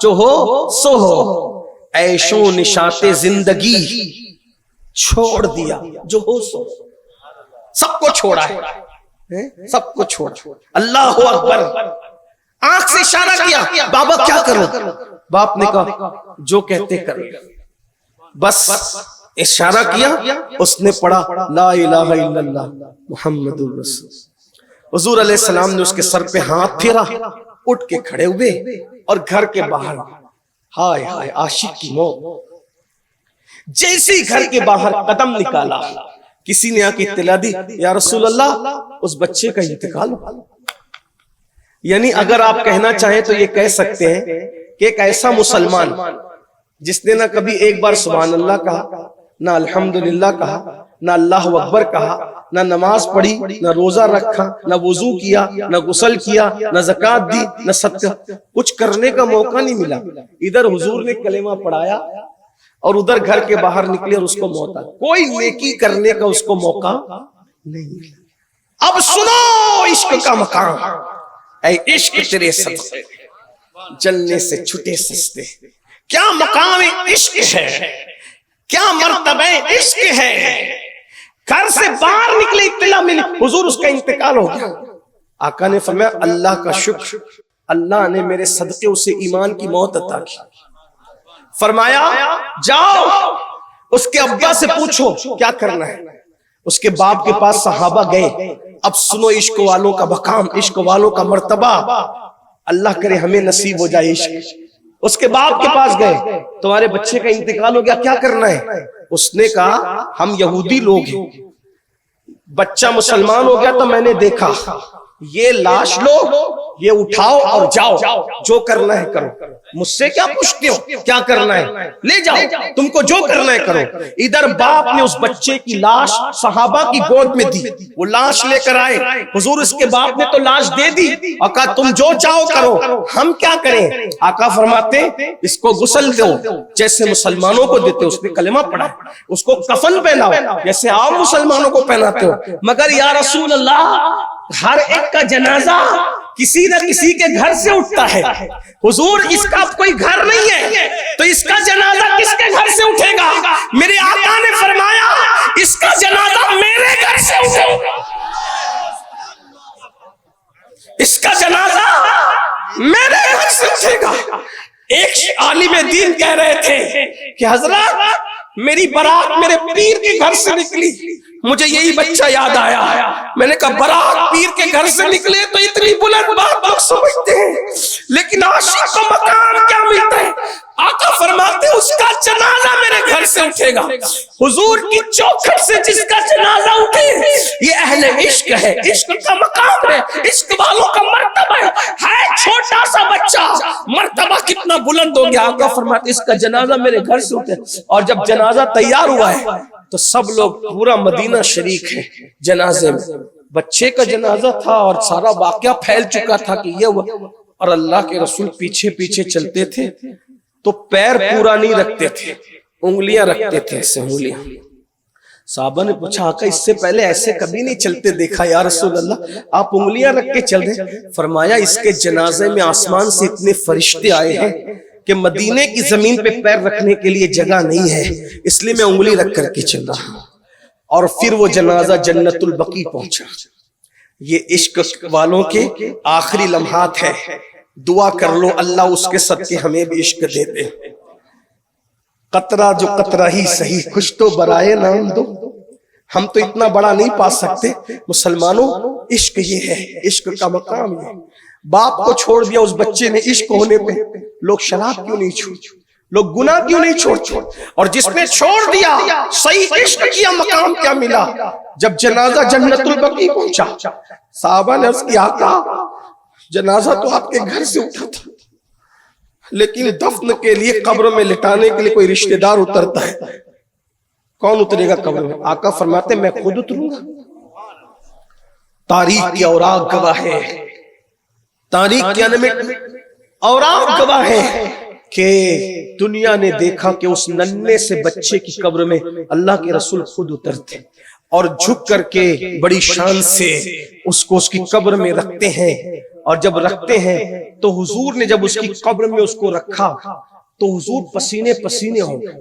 جو ہو سو ہو، عیش و نشاط زندگی چھوڑ دیا جو ہو سو، سب کو چھوڑا ہے، سب کو چھوڑ. اللہ اکبر. آنکھ سے اشارہ کیا, بابا کیا کرو؟ باپ نے کہا جو کہتے کرو. بس اشارہ کیا, اس نے پڑھا لا الہ الا اللہ محمد الرسول. حضور علیہ السلام نے اس کے سر پہ ہاتھ پھیرا, اٹھ کے کھڑے ہوئے اور گھر کے باہر. ہائے ہائے عاشق کی موت. جیسے ہی گھر کے باہر قدم نکالا, کسی نے آ کے اطلاع دی یا رسول اللہ اس بچے کا انتقال ہوا. یعنی اگر آپ کہنا چاہیں تو یہ کہہ سکتے ہیں کہ ایک ایسا مسلمان جس نے نہ کبھی ایک بار سبحان اللہ کہا, نہ الحمدللہ کہا, نہ اللہ اکبر کہا, نہ نماز پڑھی, نہ روزہ رکھا, نہ وضو کیا, نہ غسل کیا, نہ زکوٰۃ دی, نہ صدقہ, کچھ کرنے کا موقع نہیں ملا. ادھر حضور نے کلمہ پڑھایا اور ادھر گھر کے باہر نکلے اور اس کو موت آ گئی. کوئی نیکی کرنے کا اس کو موقع نہیں ملا. اب سنو عشق کا مقام. اے عشق تیرے صدقے جلنے سے چھٹے سستے. کیا مقام عشق ہے, کیا مرتبہ عشق ہے. گھر سے باہر نکلے اطلاع ملی حضور اس کا انتقال ہو گیا. آقا نے فرمایا اللہ کا شکر, اللہ نے میرے صدقے اسے ایمان کی موت عطا کی. فرمایا جاؤ اس کے ابا سے پوچھو کیا کرنا ہے. اس کے باپ کے پاس صحابہ گئے. اب سنو عشق والوں کا مقام, عشق والوں کا مرتبہ. اللہ کرے ہمیں نصیب ہو جائے عشق. اس کے باپ کے پاس گئے, تمہارے بچے کا انتقال ہو گیا, کیا کرنا ہے؟ اس نے کہا ہم یہودی لوگ ہیں, بچہ مسلمان ہو گیا تو میں نے دیکھا, یہ لاش لو, یہ اٹھاؤ اور جاؤ, جو کرنا ہے کرو. مجھ سے کیا پوچھتے ہو, کیا کرنا ہے لے جاؤ, تم کو جو کرنا ہے کرو. ادھر باپ نے اس بچے کی لاش صحابہ کی گود میں دی, وہ لاش لے کر آئے. حضور اس کے باپ نے تو لاش دے دی اور کہا تم جو چاہو کرو, ہم کیا کریں؟ آقا فرماتے اس کو غسل دو جیسے مسلمانوں کو دیتے. اس نے کلمہ پڑھا. اس کو کفن پہناؤ جیسے عام مسلمانوں کو پہناتے ہو. مگر یا رسول اللہ ہر ایک کا جنازہ کسی نہ کسی کے گھر سے اٹھتا ہے. حضور اس کا کوئی گھر نہیں ہے تو اس کا جنازہ کس کے گھر سے اٹھے گا؟ میرے آقا نے فرمایا اس کا جنازہ میرے گھر سے اٹھے گا, اس کا جنازہ میرے گھر سے اٹھے گا. ایک عالم دین کہہ رہے تھے کہ حضرت میری برات میرے پیر کے گھر سے نکلی, مجھے یہی بچہ یاد آیا. میں نے کہا برات پیر کے گھر سے نکلے تو اتنی بلند بات آپ سمجھتے ہیں, لیکن عاشق کو مقام کیا ملتا ہے؟ آقا فرماتے اس کا جنازہ میرے گھر سے اٹھے گا. حضور کی چوکھٹ سے جس کا جنازہ اٹھے یہ اہل عشق ہے, عشق کا مقام ہے, عشق والوں کا مرتبہ ہے. چھوٹا سا بچہ مرتبہ کتنا بلند ہو گیا. آقا فرماتے اس کا جنازہ میرے گھر سے اٹھے. اور جب جنازہ تیار ہوا ہے تو سب لوگ پورا مدینہ شریک ہے جنازے میں. بچے کا جنازہ تھا اور سارا واقعہ پھیل چکا تھا کہ یہ ہوا, اور اللہ کے رسول پیچھے پیچھے چلتے تھے تو پیر پورا نہیں رکھتے تھے, انگلیاں رکھتے تھے ایسے انگلیاں. صحابہ نے پوچھا آقا اس سے پہلے ایسے کبھی نہیں چلتے دیکھا یا رسول اللہ, آپ انگلیاں رکھ کے چل رہے. فرمایا اس کے جنازے میں آسمان سے اتنے فرشتے آئے ہیں کہ مدینے کی زمین پہ پیر رکھنے کے لیے جگہ نہیں ہے, اس لیے میں انگلی رکھ کر کے چل رہا ہوں. اور پھر وہ جنازہ جنت البقیع پہنچا. یہ عشق والوں کے آخری لمحات ہے. دعا کر لو اللہ اس کے صدقے ہمیں بھی عشق دے دے. قطرہ جو قطرہ ہی صحیح کچھ تو برائے نام دو. ہم تو اتنا بڑا نہیں پا سکتے. مسلمانوں عشق یہ ہے, عشق کا مقام یہ ہے. باپ کو چھوڑ دیا اس بچے نے عشق ہونے پہ, لوگ شراب کیوں نہیں چھوڑ, لوگ گناہ کیوں نہیں چھوڑ, اور جس نے چھوڑ دیا صحیح عشق کیا مقام کیا ملا. جب جنازہ جنت البقیع پہنچا صحابہ نے عرض کیا آقا جنازہ تو آپ کے گھر سے اٹھا تھا, لیکن دفن کے لیے قبر میں لٹانے کے لیے کوئی رشتہ دار اترتا ہے, کون اترے گا قبر میں؟ آقا فرماتے میں خود اتروں گا. تاریخ کی اوراق گواہ ہے, تاریخ کی اوراق گواہ ہے کہ دنیا نے دیکھا کہ اس ننھے سے بچے کی قبر میں اللہ کے رسول خود اترتے اور جھک کر کے بڑی شان سے اس کو اس کی قبر میں رکھتے ہیں. اور جب رکھتے ہیں تو حضور نے جب اس کی قبر میں اس کو رکھا تو حضور پسینے پسینے ہو گئے.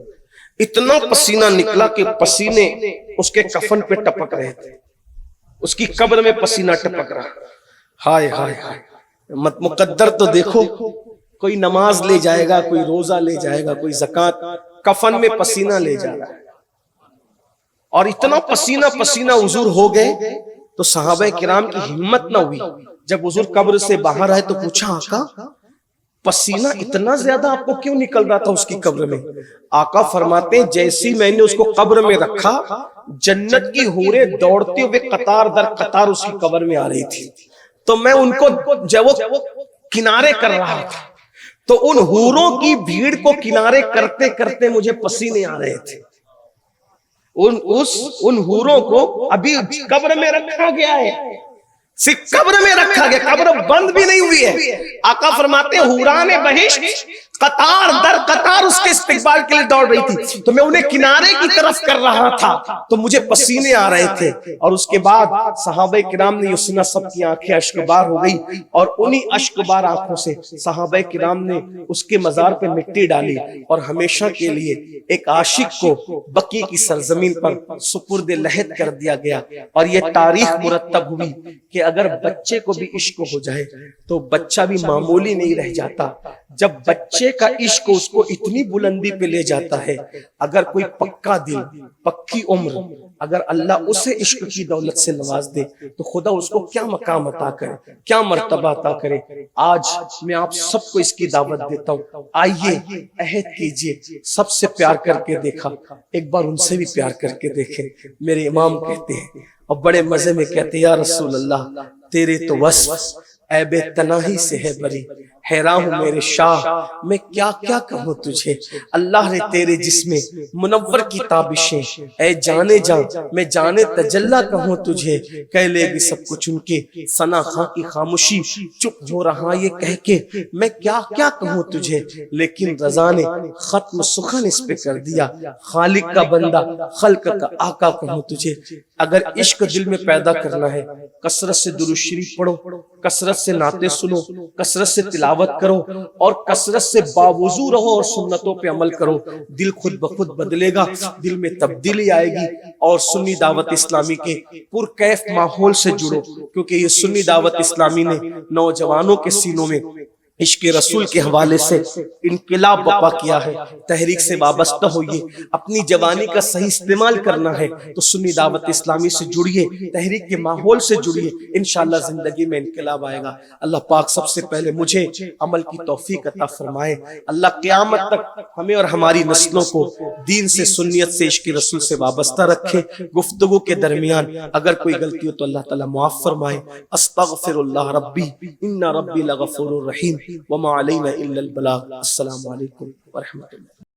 اتنا پسینہ نکلا کہ پسینے اس کے کفن پہ ٹپک رہے تھے. اس کی قبر میں پسینہ ٹپک رہا. ہائے ہائے ہائے. مقدر تو دیکھو, کوئی نماز لے جائے گا, کوئی روزہ لے جائے گا, کوئی زکوٰۃ, کفن میں پسینہ لے جا رہا ہے. اور اتنا پسینہ پسینہ حضور ہو گئے تو صحابہ کرام کی ہمت نہ ہوئی. جب حضور قبر سے باہر آئے تو پوچھا, آقا پسینہ اتنا زیادہ آپ کو کیوں نکل رہا تھا اس کی قبر میں؟ آقا فرماتے ہیں جیسی میں نے اس کو قبر میں رکھا, جنت کی حوریں دوڑتے ہوئے قطار در قطار اس کی قبر میں آ رہی تھی, تو میں ان کو جب وہ کنارے کر رہا تھا تو ان حوروں کی بھیڑ کو کنارے کرتے کرتے مجھے پسینے آ رہے تھے. ان حوروں کو ابھی قبر میں رکھا گیا ہے, صرف قبر میں رکھا گیا, قبر بند بھی نہیں ہوئی ہے. آقا فرماتے ہیں حوران بہشت قطار در قطار اس کے استقبال کے لیے دوڑ رہی تھی, تو میں انہیں کنارے کی طرف کر رہا تھا تو مجھے پسینے آ رہے تھے. اور اس کے بعد صحابہ کرام نے یہ سنا, سب کی آنکھیں اشکبار ہو گئی, اور انہی اشکبار آنکھوں سے صحابہ کرام نے اس کے مزار پہ مٹی ڈالی, اور ہمیشہ کے لیے ایک عاشق کو بقیع کی سرزمین پر سپرد لحد کر دیا گیا. اور یہ تاریخ مرتب ہوئی کہ اگر بچے کو بھی عشق ہو جائے تو بچہ بھی معمولی نہیں رہ جاتا. جب بچے کا عشق اس کو اتنی بلندی پہ لے جاتا ہے, اگر کوئی پکا دل, پکی عمر, اگر اللہ اسے عشق کی دولت سے نواز دے تو خدا اس کو کیا مقام عطا کرے, کیا مرتبہ عطا کرے. آج میں آپ سب کو اس کی دعوت دیتا ہوں, آئیے عہد کیجئے. سب سے پیار کر کے دیکھا, ایک بار ان سے بھی پیار کر کے دیکھیں. میرے امام کہتے ہیں اور بڑے مزے میں کہتے ہیں, یا رسول اللہ تیرے تو وصف عیب تناہی سے ہے بری, حیران ہوں میرے شاہ میں کیا کیا کہوں تجھے. اللہ نے تیرے جسم منور کی تابشیں, اے جانے جان میں جانے تجلا کہوں تجھے. کہہ لے گی سب کچھ ان کے ثنا خاں کی خاموشی, چپ ہو رہا یہ کہہ کے میں کیا کیا کہوں تجھے. لیکن رضا نے ختم سخن اس پہ کر دیا, خالق کا بندہ خلق کا آقا کہوں تجھے. اگر عشق دل میں پیدا کرنا ہے, کثرت سے درود شریف پڑھو, کثرت سے نعتیں سنو, کثرت سے تلاوت کرو, اور کثرت سے باوضو رہو اور سنتوں پہ عمل کرو. دل خود بخود بدلے گا, دل میں تبدیلی آئے گی. اور سنی دعوت اسلامی کے پرکیف ماحول سے جڑو, کیونکہ یہ سنی دعوت اسلامی نے نوجوانوں کے سینوں میں عشق رسول کے حوالے سے انقلاب برپا کیا ہے. تحریک سے وابستہ ہوئیے, اپنی جوانی کا صحیح استعمال کرنا ہے تو سنی دعوت اسلامی سے جڑیے, تحریک کے ماحول سے جڑیے, انشاءاللہ زندگی میں انقلاب آئے گا. اللہ پاک سب سے پہلے مجھے عمل کی توفیق عطا فرمائے. اللہ قیامت تک ہمیں اور ہماری نسلوں کو دین سے, سنیت سے, عشق رسول سے وابستہ رکھے. گفتگو کے درمیان اگر کوئی غلطی ہو تو اللہ تعالیٰ معاف فرمائے. استغفر اللہ ربی ان ربی لغفور رحیم وما علینا الا البلاغ. السلام علیکم ورحمۃ اللہ.